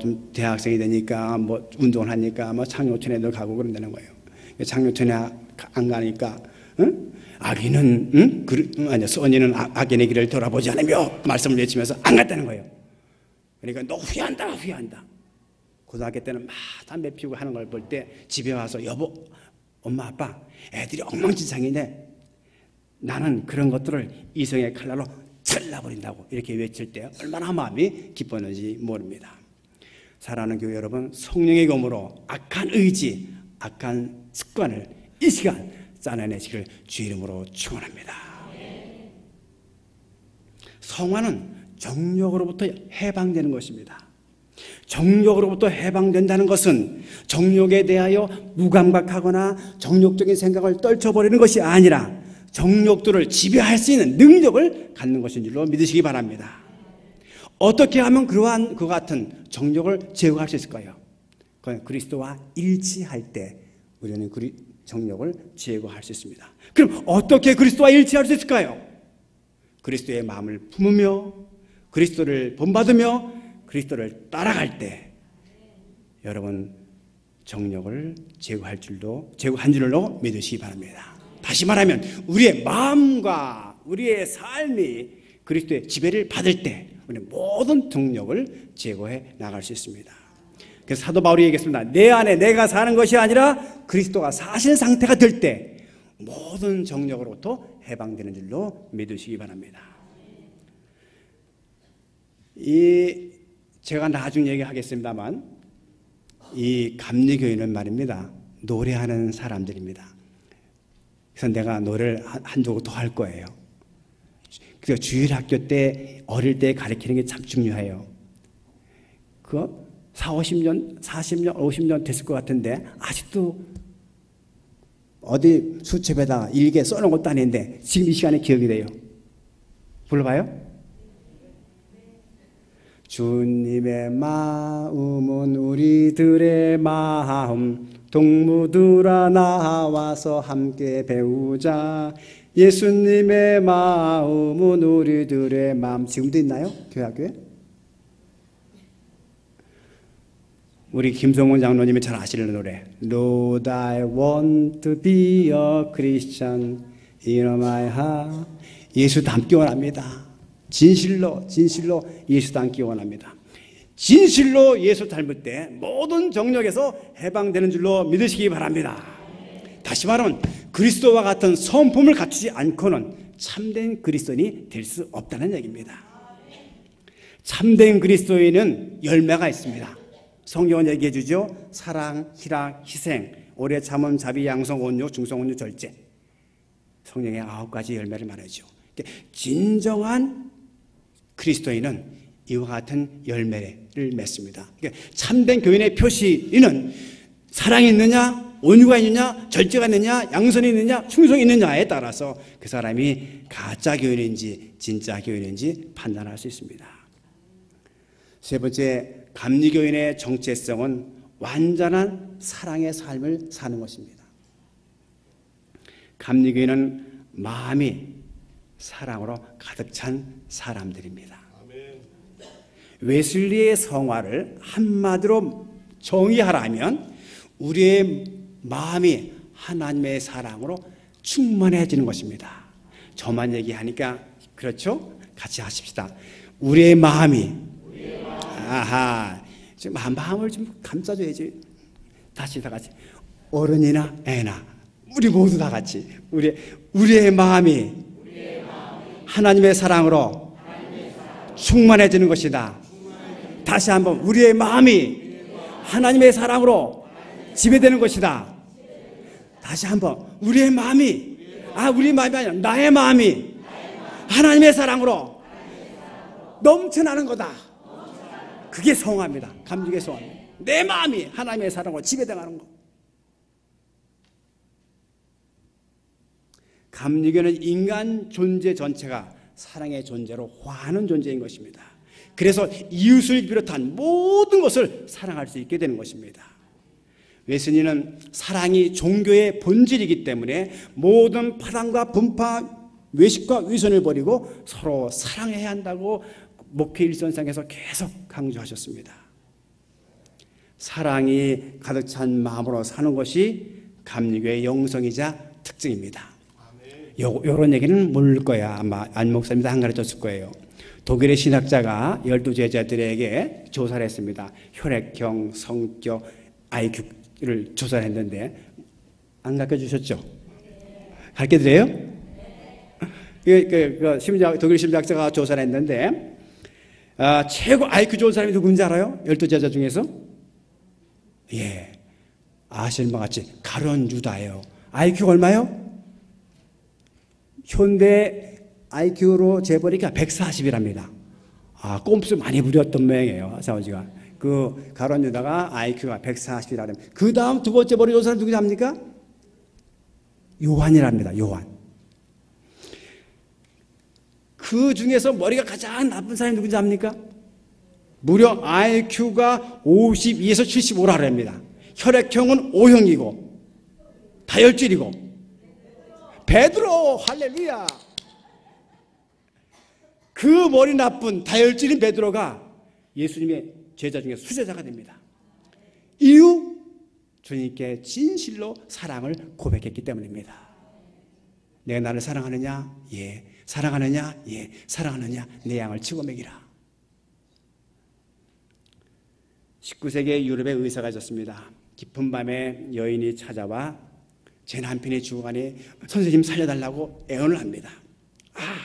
좀 대학생이 되니까 운동을 하니까 창녀촌에도 가고 그런다는 거예요. 창녀촌에 안 가니까 선이는 악인의 길을 돌아보지 않으며 말씀을 외치면서 안 갔다는 거예요. 그러니까 너 후회한다. 고등학교 때는 막 담배 피우고 하는 걸 볼 때 집에 와서 여보, 엄마, 아빠 애들이 엉망진창인데 나는 그런 것들을 이성의 칼날로 잘라버린다고 이렇게 외칠 때 얼마나 마음이 기뻤는지 모릅니다. 사랑하는 교회 여러분, 성령의 검으로 악한 의지, 악한 습관을 이 시간 짜내내시기를 주 이름으로 축원합니다. 성화는 정욕으로부터 해방되는 것입니다. 정욕으로부터 해방된다는 것은 정욕에 대하여 무감각하거나 정욕적인 생각을 떨쳐버리는 것이 아니라 정욕들을 지배할 수 있는 능력을 갖는 것인 줄로 믿으시기 바랍니다. 어떻게 하면 그러한 그 같은 정욕을 제거할 수 있을까요? 그건 그리스도와 일치할 때 우리는 정욕을 제거할 수 있습니다. 그럼 어떻게 그리스도와 일치할 수 있을까요? 그리스도의 마음을 품으며 그리스도를 본받으며 그리스도를 따라갈 때 여러분 정욕을 제거한 줄로 믿으시기 바랍니다. 다시 말하면 우리의 마음과 우리의 삶이 그리스도의 지배를 받을 때 우리는 모든 정욕을 제거해 나갈 수 있습니다. 그래서 사도 바울이 얘기했습니다. 내 안에 내가 사는 것이 아니라 그리스도가 사신 상태가 될 때 모든 정욕으로부터 해방되는 줄로 믿으시기 바랍니다. 제가 나중에 얘기하겠습니다만 이 감리교인은 말입니다. 노래하는 사람들입니다. 그래서 내가 노래를 한 조 더 할 거예요. 그래서 주일학교 때 어릴 때 가르치는 게 참 중요해요. 그거 40년, 50년 됐을 것 같은데 아직도 어디 수첩에다가 일기에 써놓은 것도 아닌데 지금 이 시간에 기억이 돼요. 불러봐요. 주님의 마음은 우리들의 마음, 동무들아 나와서 함께 배우자. 예수님의 마음은 우리들의 마음. 지금도 있나요? 교회학교에? 우리 김성원 장로님이 잘 아시는 노래. Lord, I want to be a Christian in my heart. 예수 닮기 원합니다. 진실로 예수 닮기 원합니다. 진실로 예수 닮을 때 모든 정욕에서 해방되는 줄로 믿으시기 바랍니다. 다시 말하면 그리스도와 같은 성품을 갖추지 않고는 참된 그리스도인이 될 수 없다는 얘기입니다. 참된 그리스도인은 열매가 있습니다. 성경은 얘기해 주죠. 사랑, 희락, 희생, 오래 참음, 자비, 양성, 온유, 중성, 온유, 절제. 성경의 9가지 열매를 말하죠. 진정한 그리스도인은 이와 같은 열매를 맺습니다. 참된 교인의 표시는 사랑이 있느냐, 온유가 있느냐, 절제가 있느냐, 양선이 있느냐, 충성이 있느냐에 따라서 그 사람이 가짜 교인인지 진짜 교인인지 판단할 수 있습니다. 세 번째, 감리교인의 정체성은 완전한 사랑의 삶을 사는 것입니다. 감리교인은 마음이 사랑으로 가득 찬 사람들입니다. 웨슬리의 성화를 한마디로 정의하라면 우리의 마음이 하나님의 사랑으로 충만해지는 것입니다. 저만 얘기하니까 그렇죠? 같이 하십시다. 우리의 마음이 아하, 지금 마음을 좀 감싸줘야지. 다시 다 같이 어른이나 애나 우리 모두 다 같이 우리의 마음이 하나님의 사랑으로 충만해지는 것이다. 다시 한번 우리의 마음이 하나님의 사랑으로 지배되는 것이다. 다시 한번 우리의 마음이 우리 마음이 아니라 나의 마음이 하나님의 사랑으로 넘쳐나는 거다. 그게 성화입니다. 감리교의 성화입니다. 내 마음이 하나님의 사랑으로 지배당하는 것. 감리교는 인간 존재 전체가 사랑의 존재로 화하는 존재인 것입니다. 그래서 이웃을 비롯한 모든 것을 사랑할 수 있게 되는 것입니다. 웨슬리는 사랑이 종교의 본질이기 때문에 모든 파랑과 분파, 외식과 위선을 버리고 서로 사랑해야 한다고 목회 일선상에서 계속 강조하셨습니다. 사랑이 가득 찬 마음으로 사는 것이 감리교의 영성이자 특징입니다. 이런 얘기는 모를 거야. 아마 안 목사님도 안 가르쳤을 거예요. 독일의 신학자가 12제자들에게 조사를 했습니다. 혈액형, 성격, IQ를 조사를 했는데 안 가르쳐주셨죠? 가르쳐드려요? 독일 심리학자가 조사를 했는데 최고 IQ 좋은 사람이 누군지 알아요? 12제자 중에서? 예, 아시는 것 같이 가룟 유다예요. IQ가 얼마요? 현대 IQ로 재보니까 140이랍니다. 꼼수 많이 부렸던 모양이에요. 사우지가. 그 가룟 유다가 IQ가 140이라면 그 다음 두 번째 머리 좋은 사람 누구지 합니까? 요한이랍니다. 요한. 그 중에서 머리가 가장 나쁜 사람이 누군지 압니까? 무려 IQ가 52에서 75라랍니다. 혈액형은 O형이고 다혈질이고 베드로 할렐루야. 그 머리 나쁜 다혈질인 베드로가 예수님의 제자 중에 수제자가 됩니다. 이유? 주님께 진실로 사랑을 고백했기 때문입니다. 내가 나를 사랑하느냐? 예. 사랑하느냐? 예. 사랑하느냐? 내 양을 치고 먹이라. 19세기에 유럽의 의사가 있었습니다. 깊은 밤에 여인이 찾아와 제 남편이 죽어가니 선생님 살려달라고 애원을 합니다.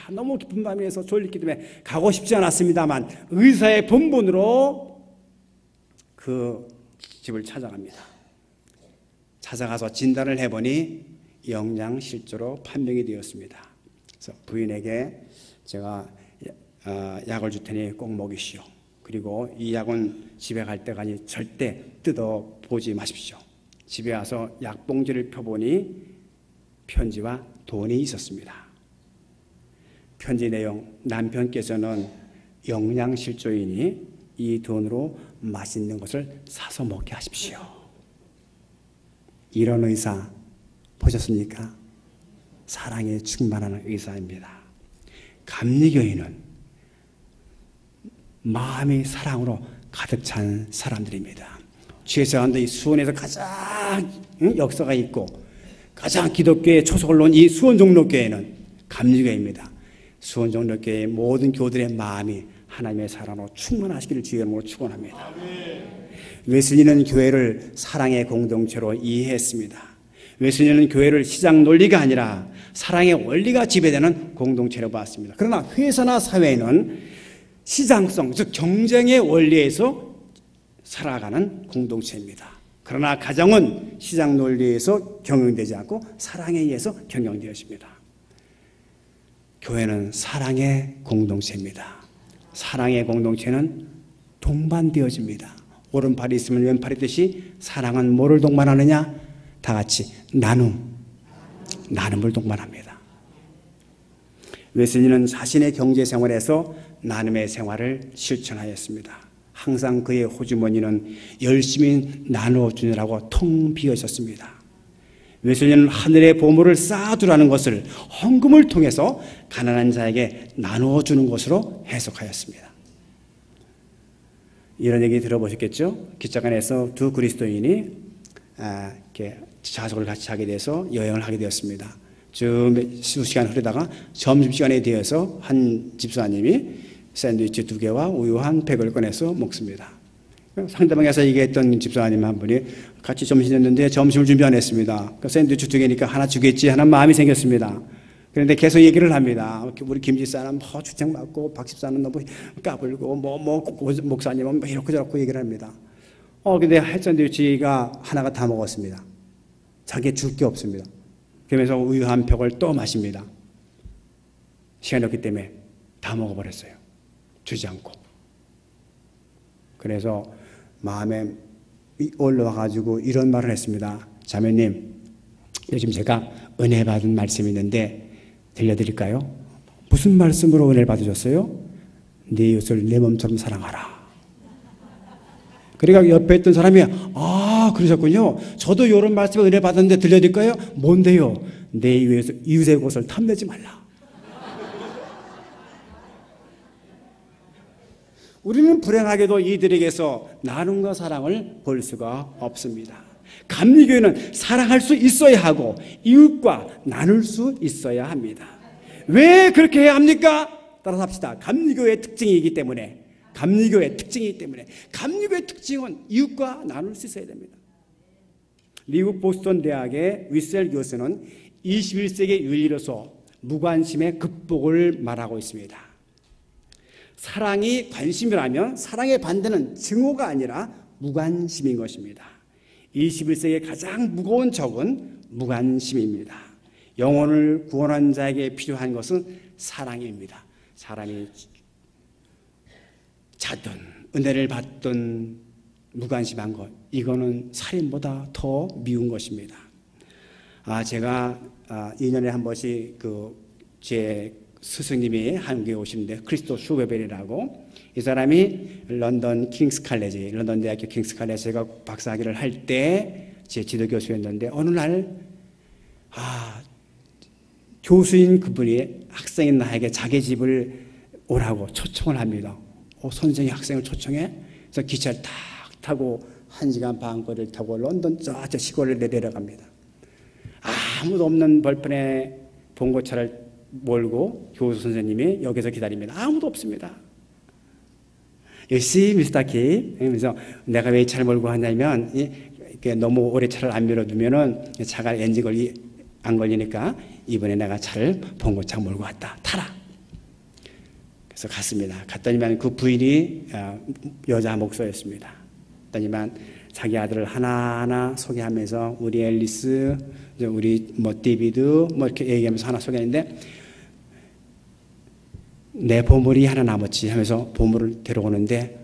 너무 깊은 밤이라서 졸리기 때문에 가고 싶지 않았습니다만 의사의 본분으로 그 집을 찾아갑니다. 찾아가서 진단을 해보니 영양실조로 판명이 되었습니다. 그래서 부인에게 제가 약을 줄 테니 꼭 먹이시오. 그리고 이 약은 집에 갈 때까지 절대 뜯어보지 마십시오. 집에 와서 약봉지를 펴보니 편지와 돈이 있었습니다. 편지 내용, 남편께서는 영양실조이니 이 돈으로 맛있는 것을 사서 먹게 하십시오. 이런 의사 보셨습니까? 사랑에 충만한 의사입니다. 감리교인은 마음이 사랑으로 가득 찬 사람들입니다. 주에서 한데 이 수원에서 가장 역사가 있고 가장 기독교의 초석을 놓은 이 수원 종로교회는 감리교회입니다. 수원 종로교회의 모든 교들의 마음이 하나님의 사랑으로 충만하시기를 주의 이름으로 축원합니다. 웨슬리는 교회를 사랑의 공동체로 이해했습니다. 웨슬리는 교회를 시장 논리가 아니라 사랑의 원리가 지배되는 공동체로 봤습니다. 그러나 회사나 사회는 시장성, 즉 경쟁의 원리에서 살아가는 공동체입니다. 그러나 가정은 시장 논리에서 경영되지 않고 사랑에 의해서 경영되었습니다. 교회는 사랑의 공동체입니다. 사랑의 공동체는 동반되어집니다. 오른팔이 있으면 왼팔이 듯이 사랑은 뭐를 동반하느냐? 다 같이 나눔을 동반합니다. 웨슬리는 자신의 경제 생활에서 나눔의 생활을 실천하였습니다. 항상 그의 호주머니는 열심히 나누어 주느라고 텅 비어 있었습니다. 웨슬리는 하늘의 보물을 쌓아두라는 것을 헌금을 통해서 가난한 자에게 나누어 주는 것으로 해석하였습니다. 이런 얘기 들어보셨겠죠? 기차관에서 두 그리스도인이 이렇게 좌석을 같이 하게 돼서 여행을 하게 되었습니다. 수시간 흐르다가 점심시간에 되어서 한 집사님이 샌드위치 2개와 우유 한 팩을 꺼내서 먹습니다. 상대방에서 얘기했던 집사님 한 분이 같이 점심했는데 점심을 준비 안 했습니다. 샌드위치 2개니까 하나 주겠지 하는 마음이 생겼습니다. 그런데 계속 얘기를 합니다. 우리 김 집사는 주책 맞고 박 집사는 너무 까불고 목사님은 이렇게 저렇게 얘기를 합니다. 근데 샌드위치가 하나가 다 먹었습니다. 자기에 줄 게 없습니다. 그러면서 우유 한 팩을 또 마십니다. 시간이 없기 때문에 다 먹어버렸어요. 주지 않고. 그래서 마음에 올라와가지고 이런 말을 했습니다. 자매님, 요즘 제가 은혜 받은 말씀이 있는데 들려드릴까요? 무슨 말씀으로 은혜를 받으셨어요? 네 이웃을 내 몸처럼 사랑하라. 그러니까 옆에 있던 사람이 그러셨군요. 저도 이런 말씀에 은혜 받았는데 들려드릴까요? 뭔데요? 내 이웃의 곳을 탐내지 말라. 우리는 불행하게도 이들에게서 나눔과 사랑을 볼 수가 없습니다. 감리교회는 사랑할 수 있어야 하고 이웃과 나눌 수 있어야 합니다. 왜 그렇게 해야 합니까? 따라서 합시다. 감리교회의 특징이기 때문에. 감리교회의 특징은 이웃과 나눌 수 있어야 됩니다. 미국 보스턴 대학의 위셀 교수는 21세기 윤리로서 무관심의 극복을 말하고 있습니다. 사랑이 관심이라면 사랑의 반대는 증오가 아니라 무관심인 것입니다. 21세기의 가장 무거운 적은 무관심입니다. 영혼을 구원한 자에게 필요한 것은 사랑입니다. 사람이 자든 은혜를 받든 무관심한 것, 이거는 살인보다 더 미운 것입니다. 제가 2년에 한 번씩 제 스승님이 한국에 오시는데 크리스토 슈베벨이라고, 이 사람이 런던 대학교 킹스 칼레지 제가 박사학위를 할 때 제 지도 교수였는데 어느 날 교수인 그분이 학생인 나에게 자기 집을 오라고 초청을 합니다. 선생이 학생을 초청해? 그래서 기차를 탁 타고 1시간 반 거리를 타고 런던 저 시골을 내려갑니다. 아무도 없는 벌판에 봉고차를 몰고 교수 선생님이 여기서 기다립니다. 아무도 없습니다. You see, Mr. K. 그래서 내가 왜 이 차를 몰고 하냐면 너무 오래 차를 안 밀어두면은 차가 엔진 안 걸리니까 이번에 내가 차를 봉고차 몰고 왔다. 타라. 그래서 갔습니다. 갔더니만 그 부인이 여자 목소리였습니다. 갔더니만 자기 아들을 하나하나 소개하면서 우리 앨리스, 우리 데이비드 이렇게 얘기하면서 하나 소개했는데 내 보물이 하나 남았지 하면서 보물을 데려오는데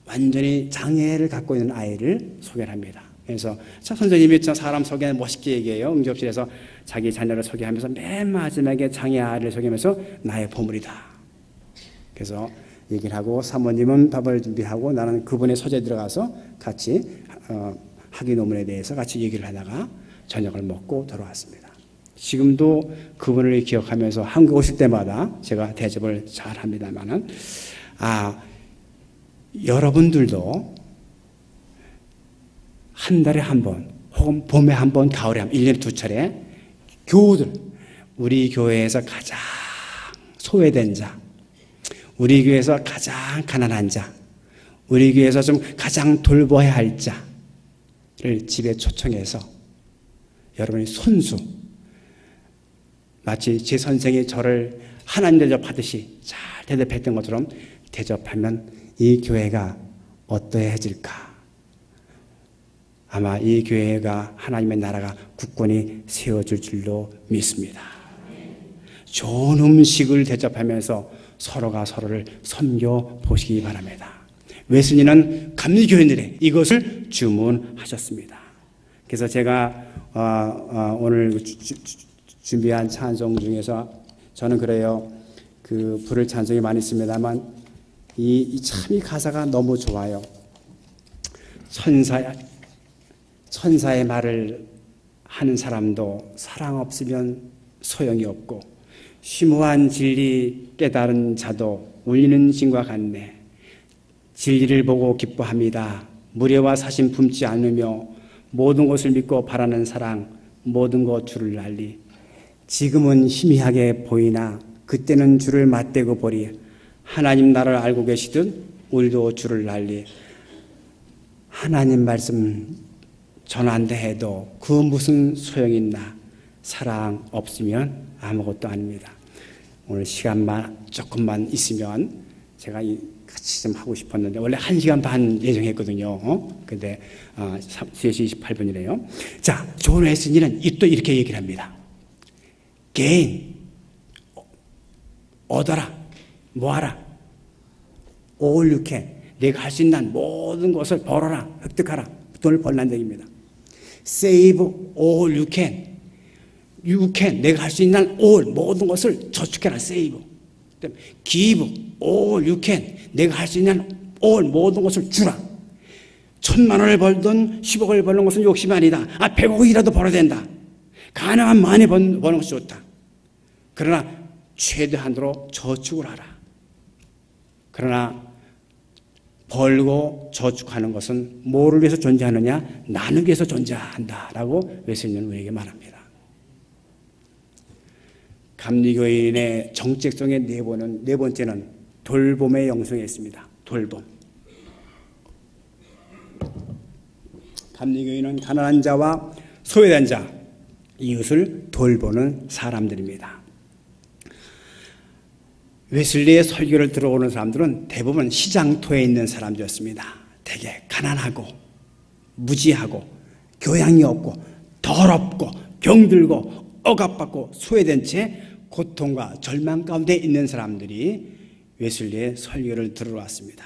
완전히 장애를 갖고 있는 아이를 소개를 합니다. 그래서 선생님이 사람 소개 멋있게 얘기해요. 응접실에서 자기 자녀를 소개하면서 맨 마지막에 장애 아이를 소개하면서 나의 보물이다. 그래서 얘기를 하고 사모님은 밥을 준비하고 나는 그분의 서재에 들어가서 같이 학위 논문에 대해서 같이 얘기를 하다가 저녁을 먹고 돌아왔습니다. 지금도 그분을 기억하면서 한국 오실 때마다 제가 대접을 잘 합니다만은 여러분들도 한 달에 한 번 혹은 봄에 한 번, 가을에 한 번, 1년에 2차례 교우들, 우리 교회에서 가장 소외된 자, 우리 교회에서 가장 가난한 자, 우리 교회에서 좀 가장 돌봐야 할 자를 집에 초청해서 여러분이 손수, 마치 제 선생이 저를 하나님 대접하듯이 잘 대접했던 것처럼 대접하면 이 교회가 어떠해질까? 아마 이 교회가 하나님의 나라가 굳건히 세워질 줄로 믿습니다. 좋은 음식을 대접하면서 서로가 서로를 섬겨보시기 바랍니다. 웨슬리는 감리교인들의 이것을 주문하셨습니다. 그래서 제가 오늘 준비한 찬송 중에서 저는 그래요. 그 부를 찬송이 많이 있습니다만 이 가사가 너무 좋아요. 천사의 말을 하는 사람도 사랑 없으면 소용이 없고 심오한 진리 깨달은 자도 울리는 신과 같네. 진리를 보고 기뻐합니다. 무례와 사심 품지 않으며 모든 것을 믿고 바라는 사랑 모든 것 주를 알리. 지금은 희미하게 보이나 그때는 주를 맞대고 보리. 하나님 나를 알고 계시듯 우리도 주를 알리. 하나님 말씀 전한다 해도 그 무슨 소용이 있나. 사랑 없으면 아무것도 아닙니다. 오늘 시간만 조금만 있으면 제가 같이 좀 하고 싶었는데 원래 1시간 반 예정했거든요. 근데 3시 28분이래요. 자, 존 웨슬리는 또 이렇게 얘기를 합니다. gain, 얻어라, 모아라. all you can, 내가 할 수 있는 모든 것을 벌어라, 획득하라. 돈을 벌라는 얘기입니다. save all you can, you can, 내가 할 수 있는 all, 모든 것을 저축해라, save. give all you can, 내가 할 수 있는 all, 모든 것을 주라. 1,000만 원을 벌든 10억을 버는 것은 욕심이 아니다. 100억이라도 벌어야 된다. 가능한 많이 버는 것이 좋다. 그러나 최대한으로 저축을 하라. 그러나 벌고 저축하는 것은 뭐를 위해서 존재하느냐? 나누기 위해서 존재한다라고 웨슬리는 우리에게 말합니다. 감리교인의 정체성의 네 번째는 돌봄의 영성에 있습니다. 돌봄. 감리교인은 가난한 자와 소외된 자, 이웃을 돌보는 사람들입니다. 웨슬리의 설교를 들어오는 사람들은 대부분 시장터에 있는 사람들이었습니다. 되게 가난하고 무지하고 교양이 없고 더럽고 병들고 억압받고 소외된 채 고통과 절망 가운데 있는 사람들이 웨슬리의 설교를 들으러 왔습니다.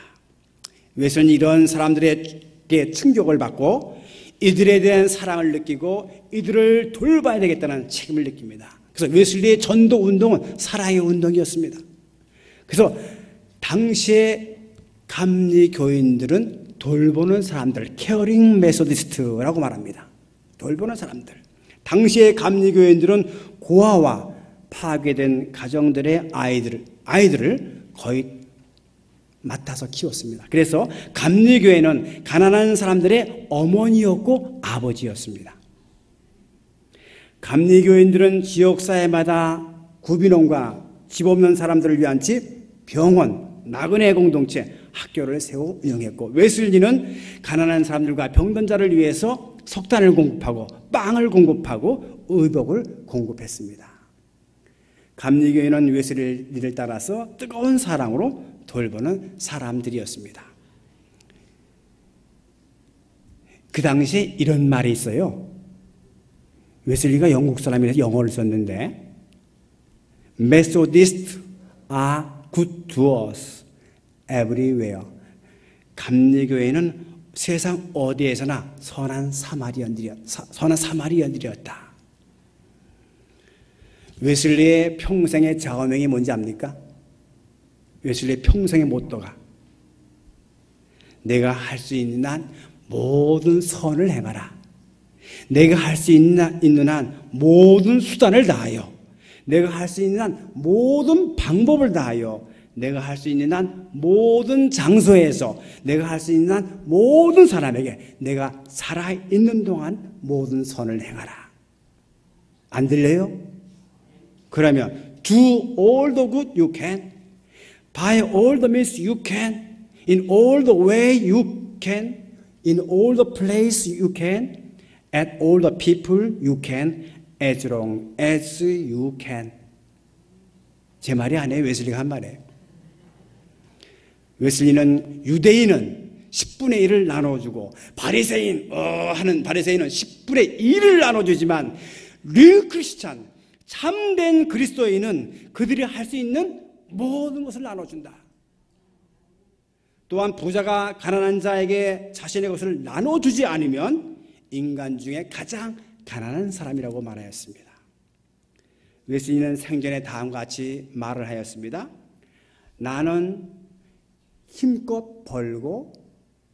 웨슬리는 이런 사람들에게 충격을 받고 이들에 대한 사랑을 느끼고 이들을 돌봐야 되겠다는 책임을 느낍니다. 그래서 웨슬리의 전도 운동은 사랑의 운동이었습니다. 그래서 당시의 감리교인들은 돌보는 사람들, 케어링 메소디스트라고 말합니다. 돌보는 사람들. 당시의 감리교인들은 고아와 파괴된 가정들의 아이들을 거의 맡아서 키웠습니다. 그래서 감리교회는 가난한 사람들의 어머니였고 아버지였습니다. 감리교인들은 지역사회마다 구빈원과 집 없는 사람들을 위한 집, 병원, 나그네 공동체, 학교를 세워 운영했고, 웨슬리는 가난한 사람들과 병든 자를 위해서 석탄을 공급하고 빵을 공급하고 의복을 공급했습니다. 감리교회는 웨슬리를 따라서 뜨거운 사랑으로 돌보는 사람들이었습니다. 그 당시에 이런 말이 있어요. 웨슬리가 영국 사람이라서 영어를 썼는데 Methodists are good to us everywhere. 감리교회는 세상 어디에서나 선한 사마리아인들이었다. 웨슬리의 평생의 좌우명이 뭔지 압니까? 웨슬리의 평생의 모토가 내가 할 수 있는 한 모든 선을 행하라. 내가 할 수 있는 한 모든 수단을 다하여, 내가 할 수 있는 한 모든 방법을 다하여, 내가 할 수 있는 한 모든 장소에서, 내가 할 수 있는 한 모든 사람에게 내가 살아있는 동안 모든 선을 행하라. 안 들려요? 그러면 do all the good you can, by all the means you can, in all the way you can, in all the place you can, at all the people you can, as long as you can. 제 말이 아니에요. 웨슬리가 한 말이에요. 웨슬리는 유대인은 10분의 1을 나눠주고 바리새인 하는 바리새인은 10분의 1을 나눠주지만 리얼 크리스찬, 참된 그리스도인은 그들이 할 수 있는 모든 것을 나눠준다. 또한 부자가 가난한 자에게 자신의 것을 나눠주지 않으면 인간 중에 가장 가난한 사람이라고 말하였습니다. 웨슬리는 생전에 다음과 같이 말을 하였습니다. 나는 힘껏 벌고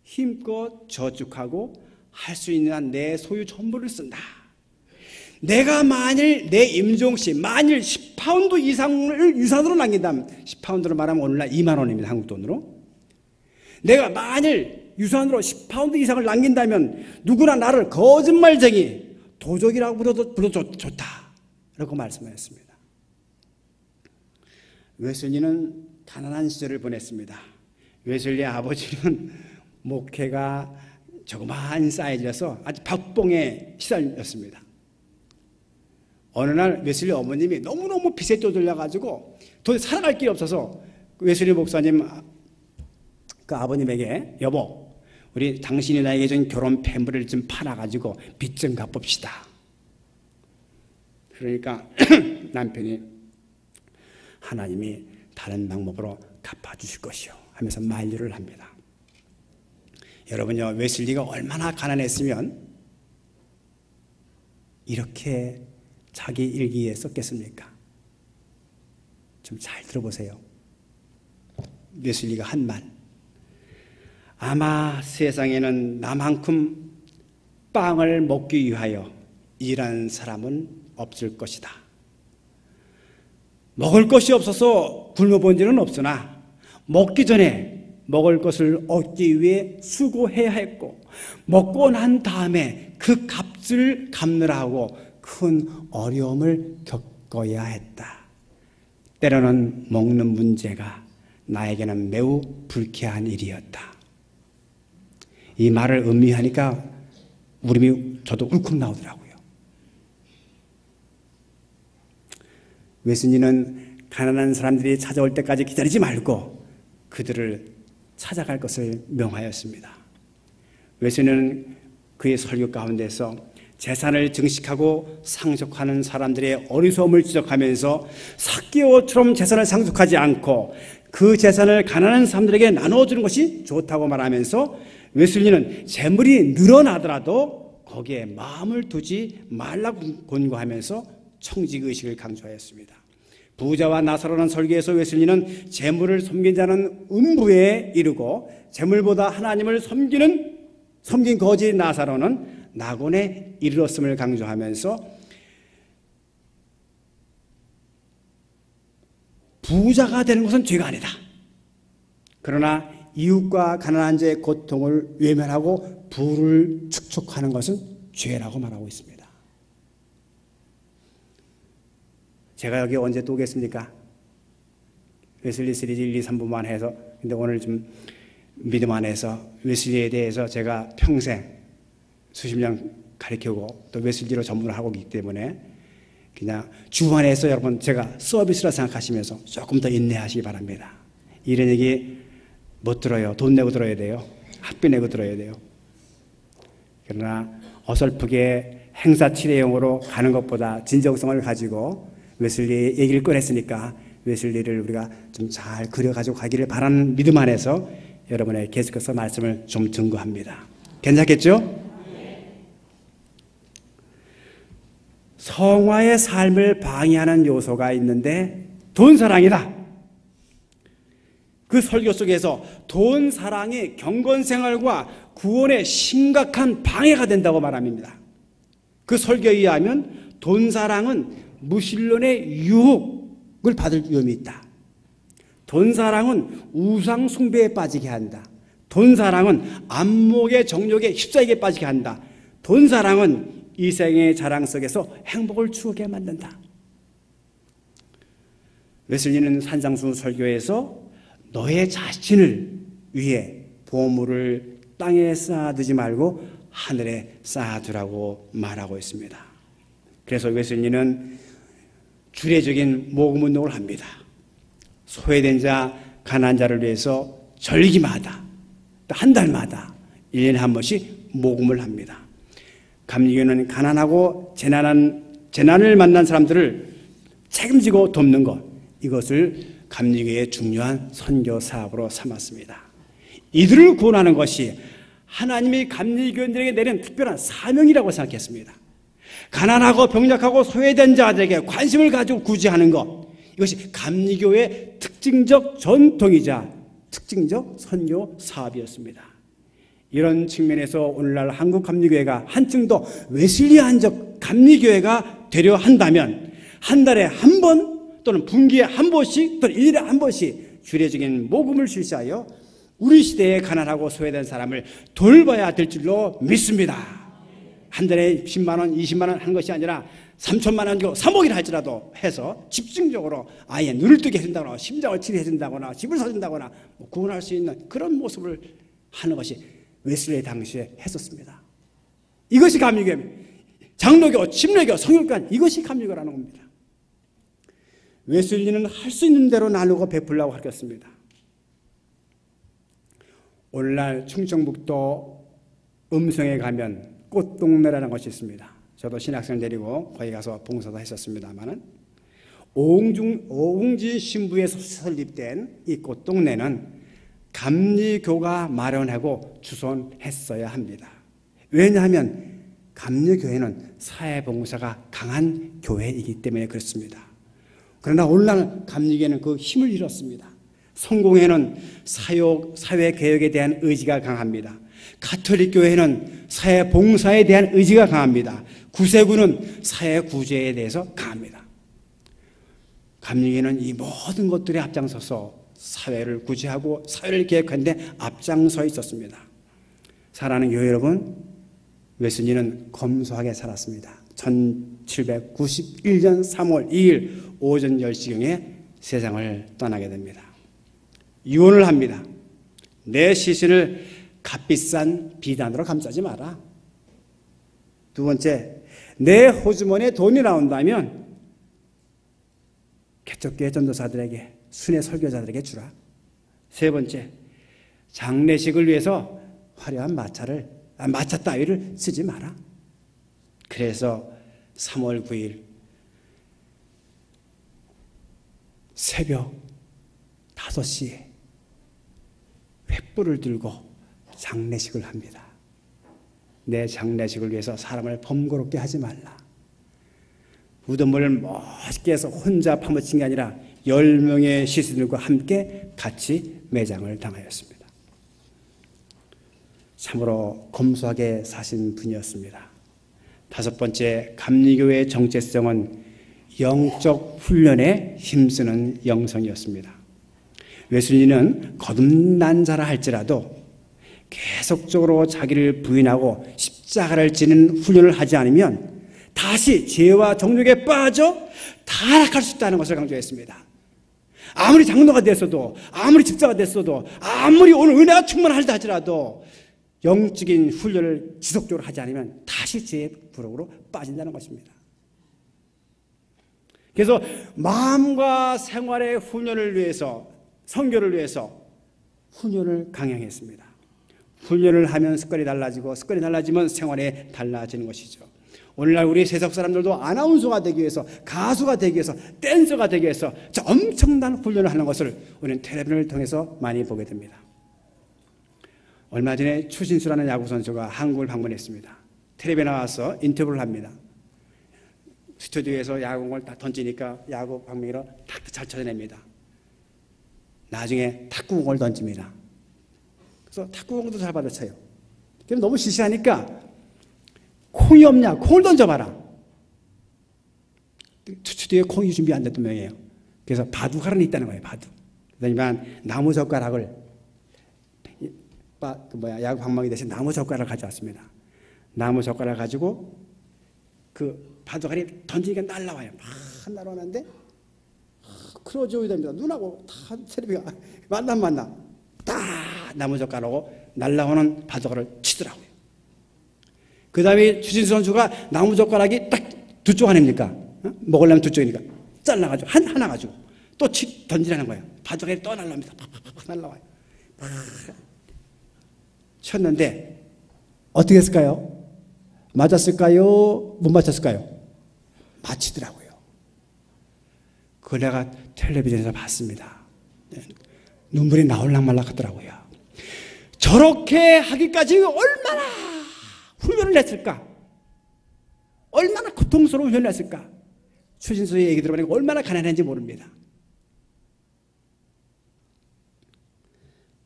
힘껏 저축하고 할 수 있는 한 내 소유 전부를 쓴다. 내가 만일 내 임종시 만일 10파운드 이상을 유산으로 남긴다면, 10파운드로 말하면 오늘날 2만 원입니다. 한국 돈으로. 내가 만일 유산으로 10파운드 이상을 남긴다면 누구나 나를 거짓말쟁이, 도적이라고 불러도 좋다 라고 말씀하셨습니다. 웨슬리는 가난한 시절을 보냈습니다. 웨슬리의 아버지는 목회가 조그마한 사이즈라서 아주 박봉에 시달렸습니다. 어느 날 웨슬리 어머님이 너무너무 빚에 떠들려가지고 도저히 살아갈 길이 없어서 웨슬리 목사님 그 아버님에게, 여보, 우리 당신이 나에게 준 결혼 폐물을 좀 팔아가지고 빚 좀 갚읍시다. 그러니까 남편이 하나님이 다른 방법으로 갚아주실 것이요 하면서 만류를 합니다. 여러분요, 웨슬리가 얼마나 가난했으면 이렇게 자기 일기에 썼겠습니까? 좀 잘 들어보세요. 웨슬리가 한 말, 아마 세상에는 나만큼 빵을 먹기 위하여 일하는 사람은 없을 것이다. 먹을 것이 없어서 굶어본 적은 없으나 먹기 전에 먹을 것을 얻기 위해 수고해야 했고, 먹고 난 다음에 그 값을 갚느라 하고 큰 어려움을 겪어야 했다. 때로는 먹는 문제가 나에게는 매우 불쾌한 일이었다. 이 말을 음미하니까 울음이 저도 울컥 나오더라고요. 웨슬리는 가난한 사람들이 찾아올 때까지 기다리지 말고 그들을 찾아갈 것을 명하였습니다. 웨슬리는 그의 설교 가운데서 재산을 증식하고 상속하는 사람들의 어리석음을 지적하면서 삭개오처럼 재산을 상속하지 않고 그 재산을 가난한 사람들에게 나눠주는 것이 좋다고 말하면서 웨슬리는 재물이 늘어나더라도 거기에 마음을 두지 말라고 권고하면서 청지의식을 강조하였습니다. 부자와 나사로라는 설교에서 웨슬리는 재물을 섬긴 자는 음부에 이르고 재물보다 하나님을 섬긴 거지 나사로는 낙원에 이르렀음을 강조하면서 부자가 되는 것은 죄가 아니다. 그러나 이웃과 가난한 자의 고통을 외면하고 부를 축적하는 것은 죄라고 말하고 있습니다. 제가 여기 언제 또 오겠습니까? 웨슬리 시리즈 1, 2, 3부만 해서, 근데 오늘 좀 믿음 안에서 웨슬리에 대해서 제가 평생 수십 년 가르치고 또 웨슬리로 전문을 하고 있기 때문에 그냥 주 안에서 여러분 제가 서비스라 생각하시면서 조금 더 인내하시기 바랍니다. 이런 얘기 못 들어요. 돈 내고 들어야 돼요. 학비 내고 들어야 돼요. 그러나 어설프게 행사치레용으로 가는 것보다 진정성을 가지고 웨슬리 얘기를 꺼냈으니까 웨슬리를 우리가 좀 잘 그려가지고 가기를 바라는 믿음 안에서 여러분의 계속해서 말씀을 좀 증거합니다. 괜찮겠죠? 성화의 삶을 방해하는 요소가 있는데 돈 사랑이다. 그 설교 속에서 돈 사랑이 경건 생활과 구원에 심각한 방해가 된다고 말합니다. 그 설교에 의하면 돈 사랑은 무신론의 유혹을 받을 위험이 있다. 돈 사랑은 우상 숭배에 빠지게 한다. 돈 사랑은 안목의 정욕에 휩싸이게 빠지게 한다. 돈 사랑은 이 생의 자랑 속에서 행복을 추구하게 만든다. 웨슬리는 산상수 설교에서 너의 자신을 위해 보물을 땅에 쌓아두지 말고 하늘에 쌓아두라고 말하고 있습니다. 그래서 웨슬리는 주례적인 모금 운동을 합니다. 소외된 자, 가난한 자를 위해서 절기마다 한 달마다 1년에 한 번씩 모금을 합니다. 감리교회는 가난하고 재난을 만난 사람들을 책임지고 돕는 것, 이것을 감리교회의 중요한 선교 사업으로 삼았습니다. 이들을 구원하는 것이 하나님이 감리교인들에게 내린 특별한 사명이라고 생각했습니다. 가난하고 병약하고 소외된 자들에게 관심을 가지고 구제하는 것, 이것이 감리교회의 특징적 전통이자 특징적 선교 사업이었습니다. 이런 측면에서 오늘날 한국 감리교회가 한층 더 웨슬리안적 감리교회가 되려 한다면 한 달에 한 번 또는 분기에 한 번씩 또는 1년에 한 번씩 주례적인 모금을 실시하여 우리 시대에 가난하고 소외된 사람을 돌봐야 될 줄로 믿습니다. 한 달에 10만 원, 20만 원 하는 것이 아니라 3천만 원이고 3억이라 할지라도 해서 집중적으로 아예 눈을 뜨게 해준다거나 심장을 치료해준다거나 집을 사준다거나 구원할 수 있는 그런 모습을 하는 것이 웨슬리 당시에 했었습니다. 이것이 감리교회입니다. 장로교, 침례교, 성결관, 이것이 감리교라는 겁니다. 웨슬리는 할 수 있는 대로 나누고 베풀라고 하겠습니다. 오늘날 충청북도 음성에 가면 꽃동네라는 것이 있습니다. 저도 신학생 데리고 거기 가서 봉사도 했었습니다만은 오웅진 신부에서 설립된 이 꽃동네는 감리교가 마련하고 주선했어야 합니다. 왜냐하면 감리교회는 사회봉사가 강한 교회이기 때문에 그렇습니다. 그러나 오늘날 감리교회는 그 힘을 잃었습니다. 성공회는 사회개혁에 대한 의지가 강합니다. 가톨릭 교회는 사회봉사에 대한 의지가 강합니다. 구세군은 사회구제에 대해서 강합니다. 감리교회는 이 모든 것들에 앞장서서 사회를 구제하고 사회를 개혁하는 데 앞장서 있었습니다. 사랑하는 교회 여러분, 웨슬리는 검소하게 살았습니다. 1791년 3월 2일 오전 10시경에 세상을 떠나게 됩니다. 유언을 합니다. 내 시신을 값비싼 비단으로 감싸지 마라. 두 번째, 내 호주머니에 돈이 나온다면 개척교회 전도사들에게, 순회 설교자들에게 주라. 세 번째, 장례식을 위해서 화려한 마차 따위를 쓰지 마라. 그래서 3월 9일 새벽 5시에 횃불을 들고 장례식을 합니다. 내 장례식을 위해서 사람을 번거롭게 하지 말라. 무덤을 멋있게 해서 혼자 파묻힌 게 아니라 10명의 시신들과 함께 같이 매장을 당하였습니다. 참으로 검소하게 사신 분이었습니다. 다섯 번째, 감리교회의 정체성은 영적 훈련에 힘쓰는 영성이었습니다. 웨슬리는 거듭난 자라 할지라도 계속적으로 자기를 부인하고 십자가를 지는 훈련을 하지 않으면 다시 죄와 정욕에 빠져 타락할 수 있다는 것을 강조했습니다. 아무리 장로가 됐어도, 아무리 집사가 됐어도, 아무리 오늘 은혜가 충만하다 할지라도 영적인 훈련을 지속적으로 하지 않으면 다시 죄의 부록으로 빠진다는 것입니다. 그래서 마음과 생활의 훈련을 위해서, 선교를 위해서 훈련을 강행했습니다. 훈련을 하면 습관이 달라지고, 습관이 달라지면 생활이 달라지는 것이죠. 오늘날 우리 세속 사람들도 아나운서가 되기 위해서, 가수가 되기 위해서, 댄서가 되기 위해서 저 엄청난 훈련을 하는 것을 우리는 텔레비전을 통해서 많이 보게 됩니다. 얼마 전에 추신수라는 야구 선수가 한국을 방문했습니다. 텔레비에 나와서 인터뷰를 합니다. 스튜디오에서 야구공을 딱 던지니까 야구 방망이로 탁 잘 쳐내냅니다. 나중에 탁구공을 던집니다. 그래서 탁구공도 잘 받아쳐요. 그럼 너무 시시하니까 콩이 없냐? 콩을 던져봐라. 스튜디오에 콩이 준비 안 됐던 모양이에요. 그래서 바둑하는 게 있다는 거예요. 바둑. 그러니까 나무 젓가락을 야구 방망이 대신 나무 젓가락을 가져왔습니다. 나무 젓가락을 가지고 그 바둑알이 던지니까 날라와요. 막 날아오는데 크로즈오이 됩니다. 눈하고 다 텔레비가 만나 딱 나무 젓가락으로 날라오는 바둑알을 치더라고요. 그 다음에 추신수 선수가 나무 젓가락이 딱 두 쪽 아닙니까? 먹으려면 두 쪽이니까 잘라가지고 하나 가지고 또 던지라는 거예요. 바둑알이 또 날라옵니다. 팍팍팍 날라와요. 쳤는데 어떻게 했을까요? 맞았을까요? 못 맞췄을까요? 맞히더라고요. 그걸 내가 텔레비전에서 봤습니다. 눈물이 나올락 말락 하더라고요. 저렇게 하기까지 얼마나 훈련을 했을까? 얼마나 고통스러운 훈련을 했을까? 추신수의 얘기 들어보니까 얼마나 가난한지 모릅니다.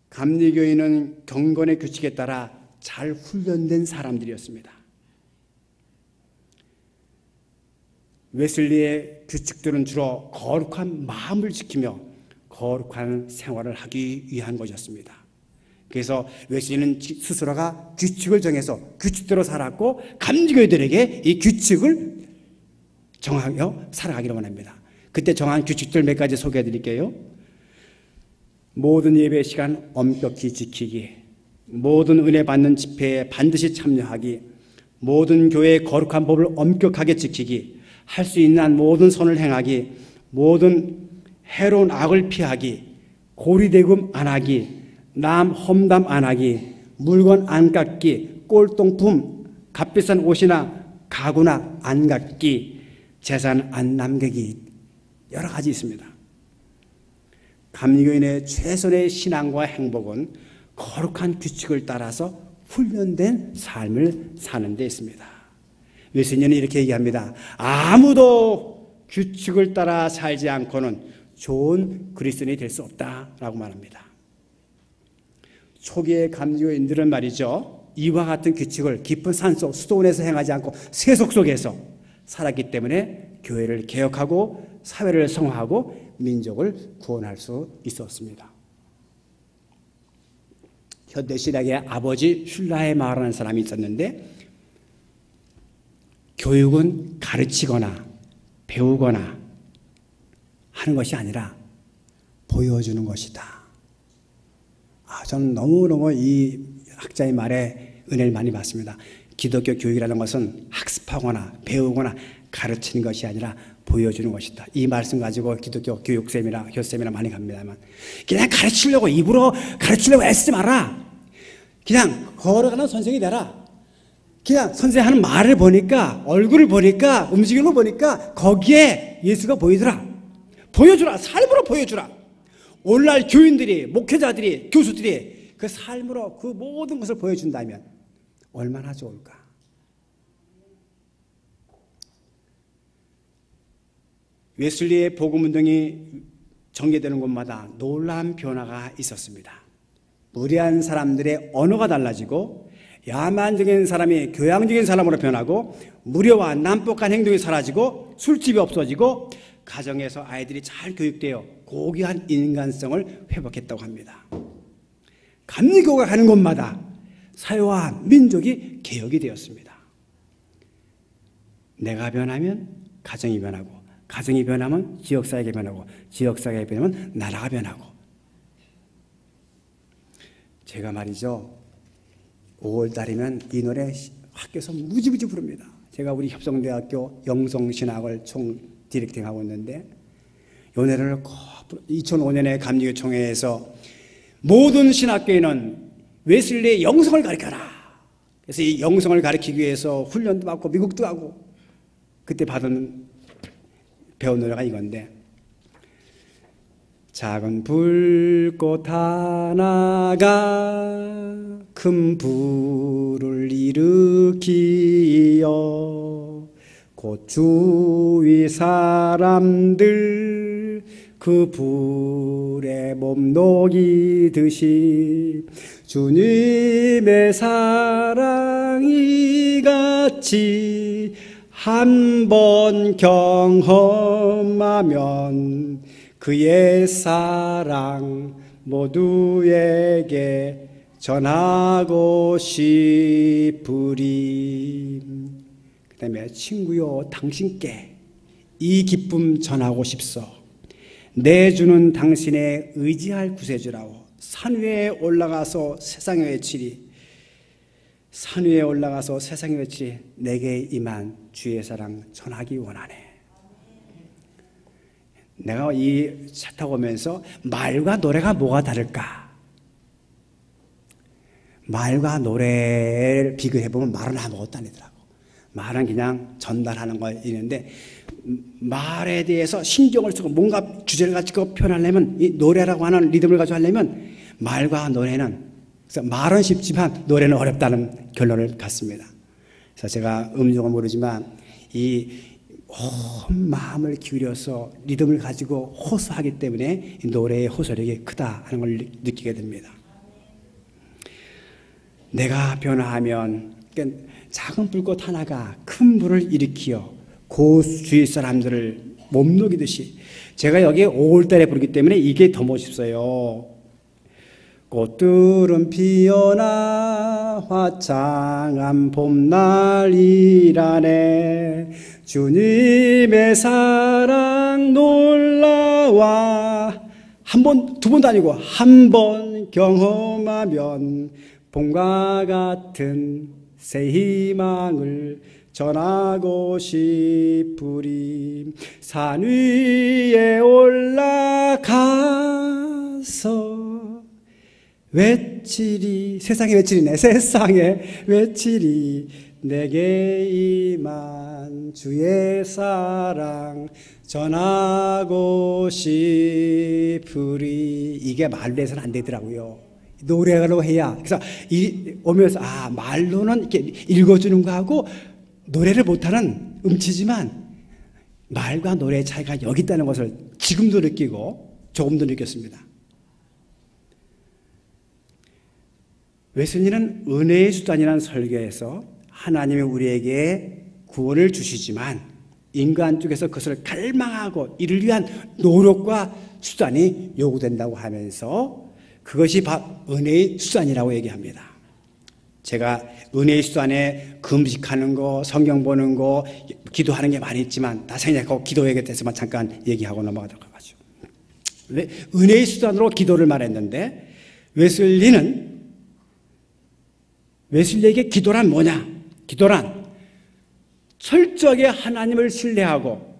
감리교인은 경건의 규칙에 따라 잘 훈련된 사람들이었습니다. 웨슬리의 규칙들은 주로 거룩한 마음을 지키며 거룩한 생활을 하기 위한 것이었습니다. 그래서 웨슬리는 스스로가 규칙을 정해서 규칙대로 살았고 감리교인들에게 이 규칙을 정하여 살아가기를 원합니다. 그때 정한 규칙들 몇 가지 소개해 드릴게요. 모든 예배 시간 엄격히 지키기, 모든 은혜 받는 집회에 반드시 참여하기, 모든 교회의 거룩한 법을 엄격하게 지키기, 할 수 있는 한 모든 선을 행하기, 모든 해로운 악을 피하기, 고리대금 안 하기, 남 험담 안 하기, 물건 안 깎기, 꼴통품, 값비싼 옷이나 가구나 안 갖기, 재산 안 남기기, 여러 가지 있습니다. 감리교인의 최선의 신앙과 행복은 거룩한 규칙을 따라서 훈련된 삶을 사는 데 있습니다. 웨슬리는 이렇게 얘기합니다. 아무도 규칙을 따라 살지 않고는 좋은 그리스도인이 될 수 없다라고 말합니다. 초기의 감리교인들은 말이죠, 이와 같은 규칙을 깊은 산속 수도원에서 행하지 않고 세속 속에서 살았기 때문에 교회를 개혁하고 사회를 성화하고 민족을 구원할 수 있었습니다. 현대 신학의 아버지 슐라헤마르라는 사람이 있었는데, 교육은 가르치거나 배우거나 하는 것이 아니라 보여주는 것이다. 저는 너무너무 이 학자의 말에 은혜를 많이 받습니다. 기독교 교육이라는 것은 학습하거나 배우거나 가르치는 것이 아니라 보여주는 것이다. 이 말씀 가지고 기독교 교육세미나 교세미나 많이 갑니다만, 그냥 가르치려고 입으로 가르치려고 애쓰지 마라. 그냥 걸어가는 선생이 되라. 그냥 선생님 하는 말을 보니까, 얼굴을 보니까, 움직이는 걸 보니까 거기에 예수가 보이더라. 보여주라. 삶으로 보여주라. 오늘날 교인들이, 목회자들이, 교수들이 그 삶으로 그 모든 것을 보여준다면 얼마나 좋을까. 웨슬리의 복음운동이 전개되는 곳마다 놀라운 변화가 있었습니다. 무례한 사람들의 언어가 달라지고, 야만적인 사람이 교양적인 사람으로 변하고, 무료와 난폭한 행동이 사라지고, 술집이 없어지고, 가정에서 아이들이 잘 교육되어 고귀한 인간성을 회복했다고 합니다. 감리교가 가는 곳마다 사회와 민족이 개혁이 되었습니다. 내가 변하면 가정이 변하고, 가정이 변하면 지역사회가 변하고, 지역사회가 변하면 나라가 변하고. 제가 말이죠, 5월달이면 이 노래 학교에서 무지무지 부릅니다. 제가 우리 협성대학교 영성신학을 총 디렉팅하고 있는데, 이 노래를 2005년에 감리교 총회에서 모든 신학교에는 웨슬리의 영성을 가르쳐라. 그래서 이 영성을 가르치기 위해서 훈련도 받고 미국도 가고, 그때 배운 노래가 이건데, 작은 불꽃 하나가 큰 불을 일으키어 곧 주위 사람들 그 불에 몸 녹이듯이 주님의 사랑이 같이 한 번 경험하면 그의 사랑 모두에게 전하고 싶으리. 그 다음에 친구요 당신께 이 기쁨 전하고 싶소. 내 주는 당신의 의지할 구세주라오. 산 위에 올라가서 세상에 외치리. 산 위에 올라가서 세상에 외치리. 내게 임한 주의 사랑 전하기 원하네. 내가 이 차 타고 오면서 말과 노래가 뭐가 다를까? 말과 노래를 비교해보면 말은 아무것도 아니더라고. 말은 그냥 전달하는 거 있는데 말에 대해서 신경을 쓰고 뭔가 주제를 가지고 표현하려면 이 노래라고 하는 리듬을 가지고 하려면 말과 노래는 그래서 말은 쉽지만 노래는 어렵다는 결론을 갖습니다. 그래서 제가 음정은 모르지만 이 온 마음을 기울여서 리듬을 가지고 호소하기 때문에 이 노래의 호소력이 크다 하는 걸 느끼게 됩니다. 내가 변화하면 그러니까 작은 불꽃 하나가 큰 불을 일으키어 그 주위 사람들을 못 녹이듯이 제가 여기에 5월달에 부르기 때문에 이게 더 멋있어요. 꽃들은 피어나 화창한 봄날이라네 주님의 사랑 놀라와 한 번, 두 번도 아니고 한 번 경험하면 봄과 같은 새 희망을 전하고 싶으리 산 위에 올라가서 외치리 세상에 외치리네 세상에 외치리 내게 임한 주의 사랑 전하고 싶으리 이게 말로 해서는 안 되더라고요. 노래로 해야 그래서 오면서 말로는 이렇게 읽어주는 거하고 노래를 못하는 음치지만 말과 노래의 차이가 여기 있다는 것을 지금도 느끼고 조금도 느꼈습니다. 웨슬리는 은혜의 수단이라는 설교에서 하나님이 우리에게 구원을 주시지만 인간 쪽에서 그것을 갈망하고 이를 위한 노력과 수단이 요구된다고 하면서 그것이 바로 은혜의 수단이라고 얘기합니다. 제가 은혜의 수단에 금식하는 거, 성경 보는 거, 기도하는 게 많이 있지만 나중에 그 기도에 대해서만 잠깐 얘기하고 넘어가도록 하죠. 은혜의 수단으로 기도를 말했는데 웨슬리에게 기도란 뭐냐? 기도란 철저하게 하나님을 신뢰하고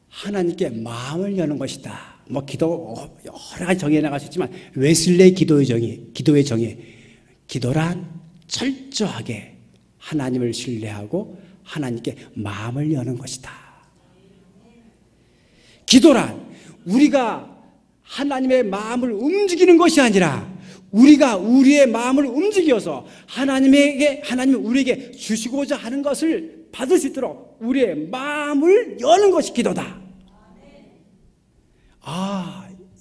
하나님께 마음을 여는 것이다. 뭐 기도 여러 가지 정의해 나갈 수 있지만 웨슬리의 기도의 정의 기도란 철저하게 하나님을 신뢰하고 하나님께 마음을 여는 것이다. 기도란 우리가 하나님의 마음을 움직이는 것이 아니라 우리가 우리의 마음을 움직여서 하나님이 우리에게 주시고자 하는 것을 받을 수 있도록 우리의 마음을 여는 것이 기도다.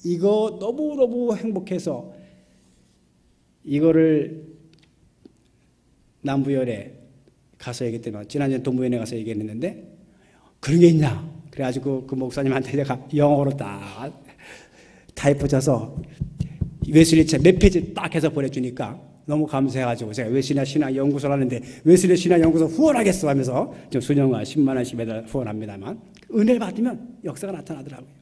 이거 너무너무 행복해서 이거를 남부연에 가서 얘기했더니 지난주에 동부연에 가서 얘기했는데 그런 게 있냐? 그래가지고 그 목사님한테 내가 영어로 딱 타이프 쳐서 웨슬리 책 몇 페이지 딱 해서 보내주니까 너무 감사해가지고 제가 웨슬리 신앙연구소를 하는데 웨슬리 신앙연구소 후원하겠어 하면서 좀 수년간 10만 원씩 매달 후원합니다만 은혜를 받으면 역사가 나타나더라고요.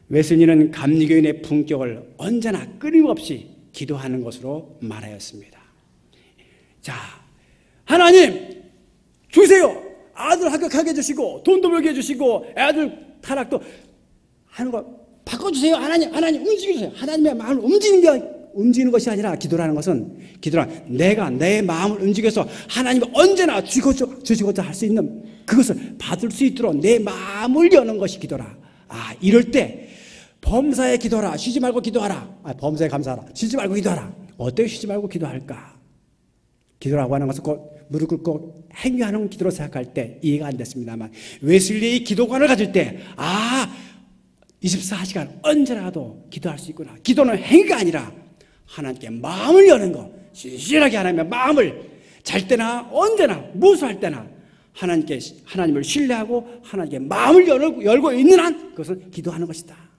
웨슬리는 감리교인의 품격을 언제나 끊임없이 기도하는 것으로 말하였습니다. 자, 하나님 주세요. 아들 합격하게 해주시고 돈도 벌게 해주시고 애들 타락도 하는 거 바꿔주세요. 하나님 움직여주세요. 하나님의 마음을 움직이는 것이 아니라 기도라는 것은 내가 내 마음을 움직여서 하나님이 언제나 주시고자 할 수 있는 그것을 받을 수 있도록 내 마음을 여는 것이 기도라. 이럴 때 범사에 기도하라. 쉬지 말고 기도하라. 범사에 감사하라. 쉬지 말고 기도하라. 어떻게 쉬지 말고 기도할까? 기도라고 하는 것은 곧 무릎 꿇고 행위하는 기도로 생각할 때 이해가 안 됐습니다만 웨슬리의 기도관을 가질 때 24시간 언제라도 기도할 수 있구나. 기도는 행위가 아니라 하나님께 마음을 여는 것. 신실하게 하나님의 마음을 잘 때나 언제나 무엇을 때나 하나님을 신뢰하고 하나님께 마음을 열고 있는 한 그것은 기도하는 것이다.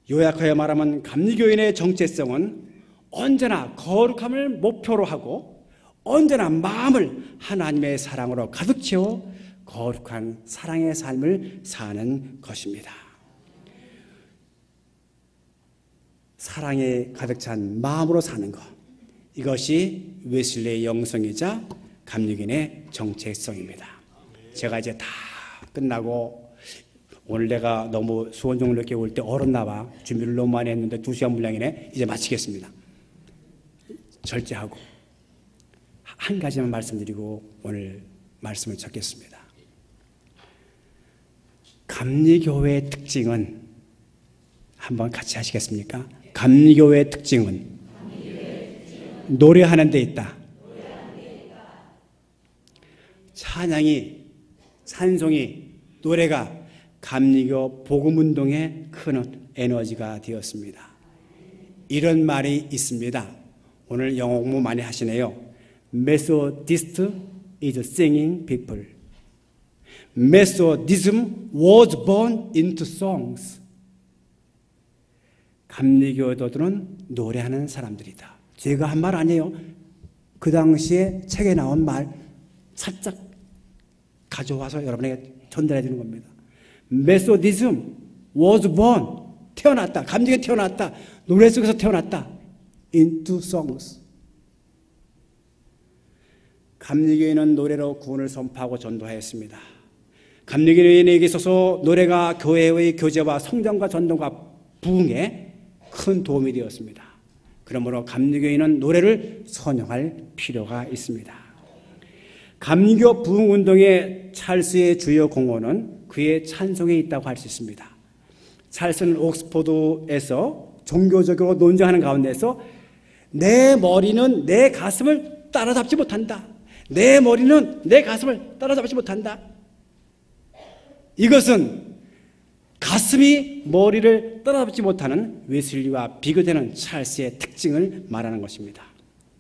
요약하여 말하면 감리교인의 정체성은 언제나 거룩함을 목표로 하고 언제나 마음을 하나님의 사랑으로 가득 채워 거룩한 사랑의 삶을 사는 것입니다. 사랑에 가득 찬 마음으로 사는 것, 이것이 웨슬리의 영성이자 감리교인의 정체성입니다. 제가 이제 다 끝나고 오늘 내가 너무 수원종로교회 올 때 얼었나 봐. 준비를 너무 많이 했는데 2시간 분량이네. 이제 마치겠습니다. 절제하고 한 가지만 말씀드리고 오늘 말씀을 적겠습니다. 감리교회의 특징은 한번 같이 하시겠습니까? 감리교회의 특징은 노래하는 데 있다. 찬양이, 찬송이, 노래가 감리교 복음운동의 큰 에너지가 되었습니다. 이런 말이 있습니다. 오늘 영어 공부 많이 하시네요. Methodist is singing people. Methodism was born into songs. 감리교도들은 노래하는 사람들이다. 제가 한 말 아니에요. 그 당시에 책에 나온 말 살짝 가져와서 여러분에게 전달해 주는 겁니다. Methodism was born. 태어났다. 감리교에 태어났다. 노래 속에서 태어났다. into songs. 감리교회는 노래로 구원을 선포하고 전도하였습니다. 감리교회에 있어서 노래가 교회의 교제와 성장과 전도가 부흥에 큰 도움이 되었습니다. 그러므로 감리교회는 노래를 선용할 필요가 있습니다. 감리교 부흥운동의 찰스의 주요 공헌은 그의 찬송에 있다고 할 수 있습니다. 찰스는 옥스포드에서 종교적으로 논쟁하는 가운데서 내 머리는 내 가슴을 따라잡지 못한다. 내 머리는 내 가슴을 따라잡지 못한다. 이것은 가슴이 머리를 따라잡지 못하는 웨슬리와 비교되는 찰스의 특징을 말하는 것입니다.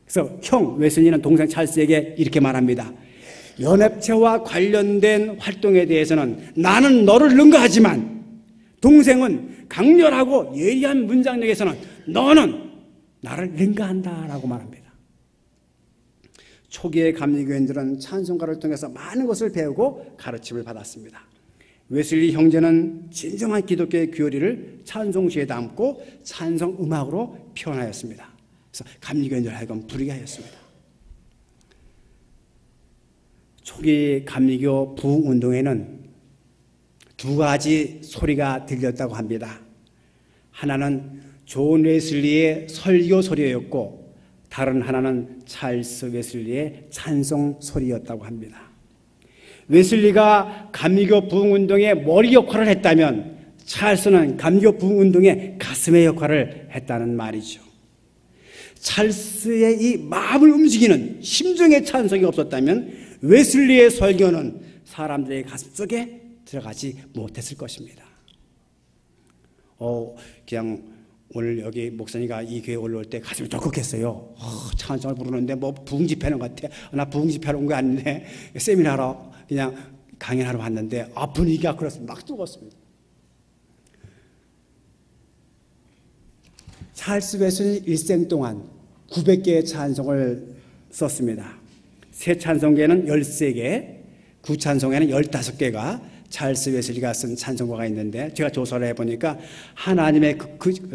그래서 형 웨슬리는 동생 찰스에게 이렇게 말합니다. 연합체와 관련된 활동에 대해서는 나는 너를 능가하지만 동생은 강렬하고 예리한 문장력에서는 너는 나를 능가한다라고 말합니다. 초기의 감리교인들은 찬송가를 통해서 많은 것을 배우고 가르침을 받았습니다. 웨슬리 형제는 진정한 기독교의 교리를 찬송시에 담고 찬송 음악으로 표현하였습니다. 그래서 감리교인들 하여금 부르게 하였습니다. 초기 감리교 부흥운동에는 두 가지 소리가 들렸다고 합니다. 하나는 존 웨슬리의 설교 소리였고 다른 하나는 찰스 웨슬리의 찬송 소리였다고 합니다. 웨슬리가 감리교 부흥운동의 머리 역할을 했다면 찰스는 감리교 부흥운동의 가슴의 역할을 했다는 말이죠. 찰스의 이 마음을 움직이는 심정의 찬송이 없었다면 웨슬리의 설교는 사람들의 가슴 속에 들어가지 못했을 것입니다. 그냥 오늘 여기 목사님가 이 교회 올라올 때 가슴이 덜컥했어요. 찬송을 부르는데 뭐 부흥 집회하는 것 같아. 나 부흥 집회하러 온 거 아닌데 세미나로 그냥 강연하러 왔는데 분위기가 그래서 막 뜨거웠습니다. 찰스 웨슬리 일생 동안 900개의 찬송을 썼습니다. 새 찬송계는 13개, 구찬송에는 15개가 찰스 웨슬리가 쓴 찬송가가 있는데 제가 조사를 해보니까 하나님의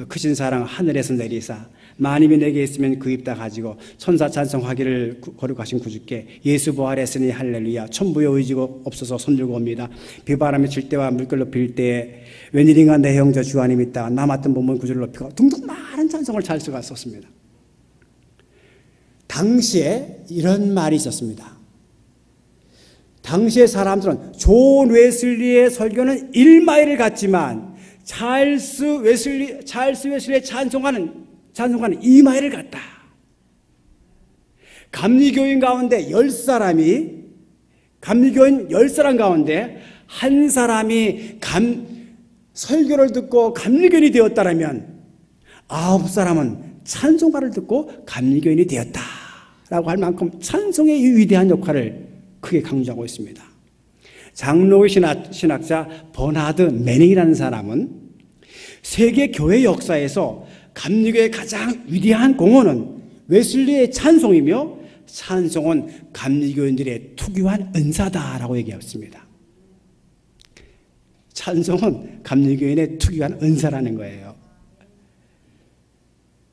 크신 사랑 하늘에서 내리사 만입이 내게 있으면 그 입 다 가지고 천사 찬송하기를 거룩하신 구주께 예수 부활했으니 할렐루야 천부의 의지고 없어서 손들고 옵니다. 비바람이 칠 때와 물결로 빌 때에 웬일인가 내 형제 주 안에 있다 나 맡은 몸은 구주를 높이고 등등 많은 찬송을 찰스가 썼습니다. 당시에 이런 말이 있었습니다. 당시의 사람들은 존 웨슬리의 설교는 1마일을 갔지만 찰스 웨슬리의 찬송가는 2마일을 갔다. 감리교인 가운데 10사람이 감리교인 10사람 가운데 한 사람이 설교를 듣고 감리교인이 되었다면 9사람은 찬송가를 듣고 감리교인이 되었다라고 할 만큼 찬송의 이 위대한 역할을 크게 강조하고 있습니다. 장로의 신학자 버나드 매닝이라는 사람은 세계 교회 역사에서 감리교의 가장 위대한 공헌은 웨슬리의 찬송이며 찬송은 감리교인들의 특유한 은사다라고 얘기했습니다. 찬송은 감리교인의 특유한 은사라는 거예요.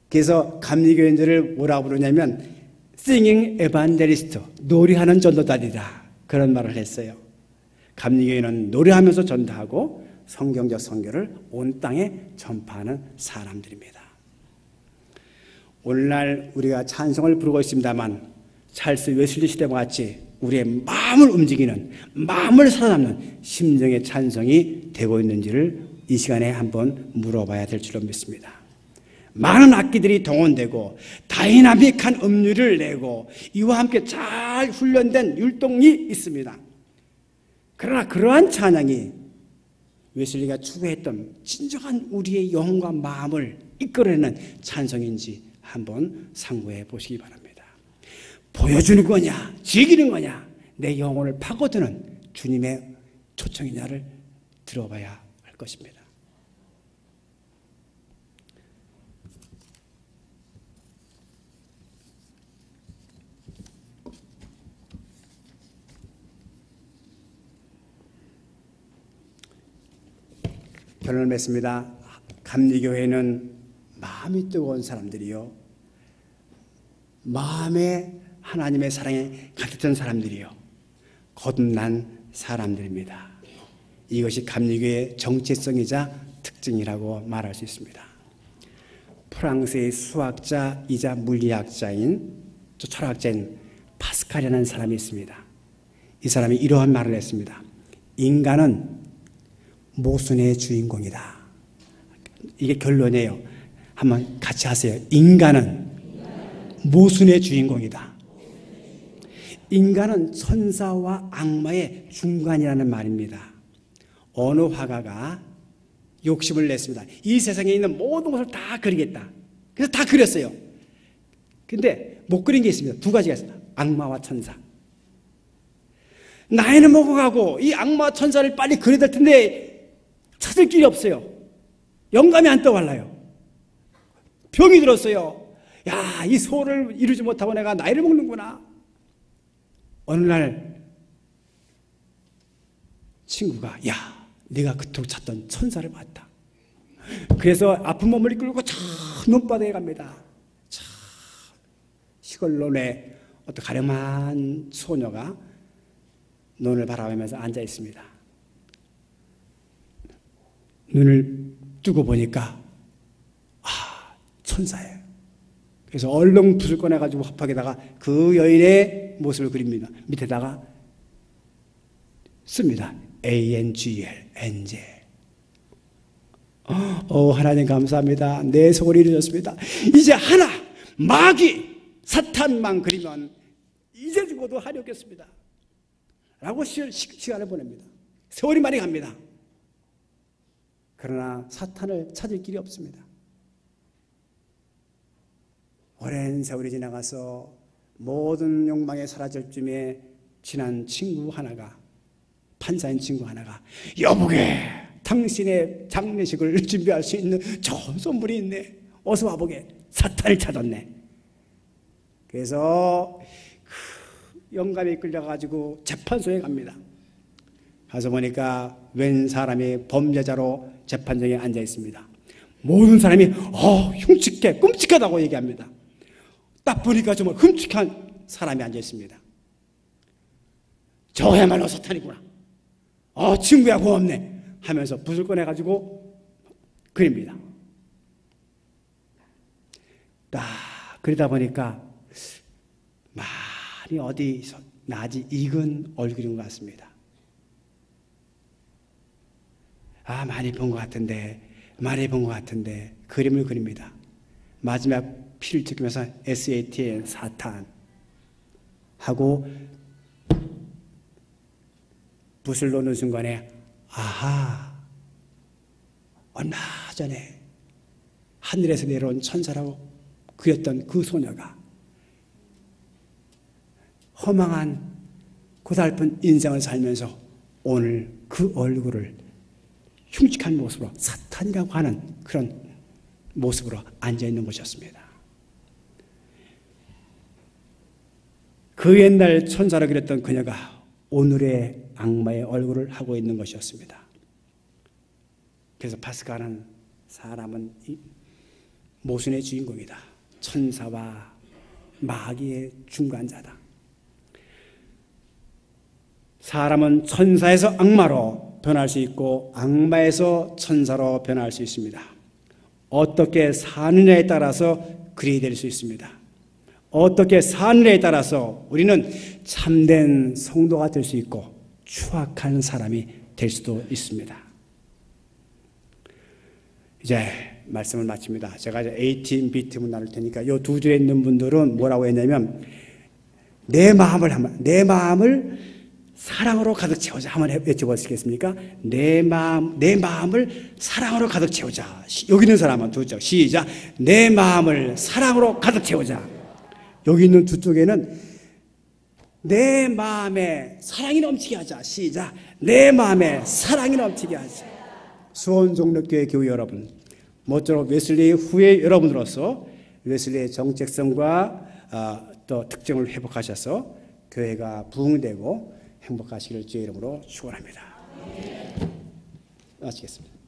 그래서 감리교인들을 뭐라고 부르냐면 Singing Evangelist, 노래하는 전도자들이다. 그런 말을 했어요. 감리교회는 노래하면서 전도하고 성경적 선교를 온 땅에 전파하는 사람들입니다. 오늘날 우리가 찬송을 부르고 있습니다만 찰스 웨슬리 시대와 같이 우리의 마음을 움직이는, 마음을 살아남는 심정의 찬송이 되고 있는지를 이 시간에 한번 물어봐야 될 줄로 믿습니다. 많은 악기들이 동원되고 다이나믹한 음률을 내고 이와 함께 잘 훈련된 율동이 있습니다. 그러나 그러한 찬양이 웨슬리가 추구했던 진정한 우리의 영혼과 마음을 이끌어내는 찬송인지 한번 상고해 보시기 바랍니다. 보여주는 거냐, 즐기는 거냐, 내 영혼을 파고드는 주님의 초청이냐를 들어봐야 할 것입니다. 결론을 맺습니다. 감리교회는 마음이 뜨거운 사람들이요, 마음에 하나님의 사랑에 가득한 사람들이요, 거듭난 사람들입니다. 이것이 감리교의 정체성이자 특징이라고 말할 수 있습니다. 프랑스의 수학자이자 물리학자인, 철학자인 파스칼이라는 사람이 있습니다. 이 사람이 이러한 말을 했습니다. 인간은 모순의 주인공이다. 이게 결론이에요. 한번 같이 하세요. 인간은 모순의 주인공이다. 인간은 천사와 악마의 중간이라는 말입니다. 어느 화가가 욕심을 냈습니다. 이 세상에 있는 모든 것을 다 그리겠다. 그래서 다 그렸어요. 근데 못 그린 게 있습니다. 두 가지가 있습니다. 악마와 천사. 나이는 먹어가고 이 악마와 천사를 빨리 그려야 될 텐데 찾을 길이 없어요. 영감이 안 떠올라요. 병이 들었어요. 야, 이 소원을 이루지 못하고 내가 나이를 먹는구나. 어느 날 친구가, 야, 네가 그토록 찾던 천사를 봤다. 그래서 아픈 몸을 이끌고 저 논바다에 갑니다. 저 시골논에 어떤 가련한 소녀가 논을 바라보면서 앉아 있습니다. 눈을 뜨고 보니까 천사예요. 그래서 얼른 붓을 꺼내가지고 화판에다가 그 여인의 모습을 그립니다. 밑에다가 씁니다. ANGL, 엔젤. 하나님 감사합니다. 내 소원이 이루어졌습니다. 이제 하나, 마귀, 사탄만 그리면 이제 죽어도 한이 없겠습니다. 라고 시간을 보냅니다. 세월이 많이 갑니다. 그러나 사탄을 찾을 길이 없습니다. 오랜 세월이 지나가서 모든 욕망이 사라질 쯤에 친한 친구 하나가, 판사인 친구 하나가, 여보게, 당신의 장례식을 준비할 수 있는 좋은 선물이 있네. 어서 와보게. 사탄을 찾았네. 그래서 그 영감이 끌려가지고 재판소에 갑니다. 가서 보니까 웬 사람이 범죄자로 재판정에 앉아 있습니다. 모든 사람이 흉측해, 끔찍하다고 얘기합니다. 딱 보니까 정말 끔찍한 사람이 앉아 있습니다. 저야말로 사탄이구나. 친구야 고맙네 하면서 붓을 꺼내가지고 그립니다. 딱 그러다 보니까 많이 어디서 낯이 익은 얼굴인 것 같습니다. 많이 본 것 같은데, 많이 본 것 같은데 그림을 그립니다. 마지막 피를 찍으면서 SATN, 사탄 하고 붓을 놓는 순간에 얼마 전에 하늘에서 내려온 천사라고 그렸던 그 소녀가 허망한 고달픈 인생을 살면서 오늘 그 얼굴을 흉측한 모습으로 사탄이라고 하는 그런 모습으로 앉아있는 것이었습니다. 그 옛날 천사로 그렸던 그녀가 오늘의 악마의 얼굴을 하고 있는 것이었습니다. 그래서 파스칼은 사람은 모순의 주인공이다. 천사와 마귀의 중간자다. 사람은 천사에서 악마로, 변할 수 있고 악마에서 천사로 변할 수 있습니다. 어떻게 사느냐에 따라서 그리 될 수 있습니다. 어떻게 사느냐에 따라서 우리는 참된 성도가 될 수 있고 추악한 사람이 될 수도 있습니다. 이제 말씀을 마칩니다. 제가 이제 A팀, B팀을 나눌 테니까 이 두 줄에 있는 분들은 뭐라고 했냐면 내 마음을 사랑으로 가득 채우자. 한번 외쳐보시겠습니까? 내 마음을 사랑으로 가득 채우자. 여기 있는 사람은 두 쪽. 시작. 내 마음을 사랑으로 가득 채우자. 여기 있는 두 쪽에는 내 마음에 사랑이 넘치게 하자. 시작. 내 마음에 사랑이 넘치게 하자. 수원종력교회 교회 여러분, 모쪼록 웨슬리 후에 여러분으로서 웨슬리의 정체성과 또 특징을 회복하셔서 교회가 부흥되고 행복하시기를 주의 이름으로 축원합니다. 마치겠습니다.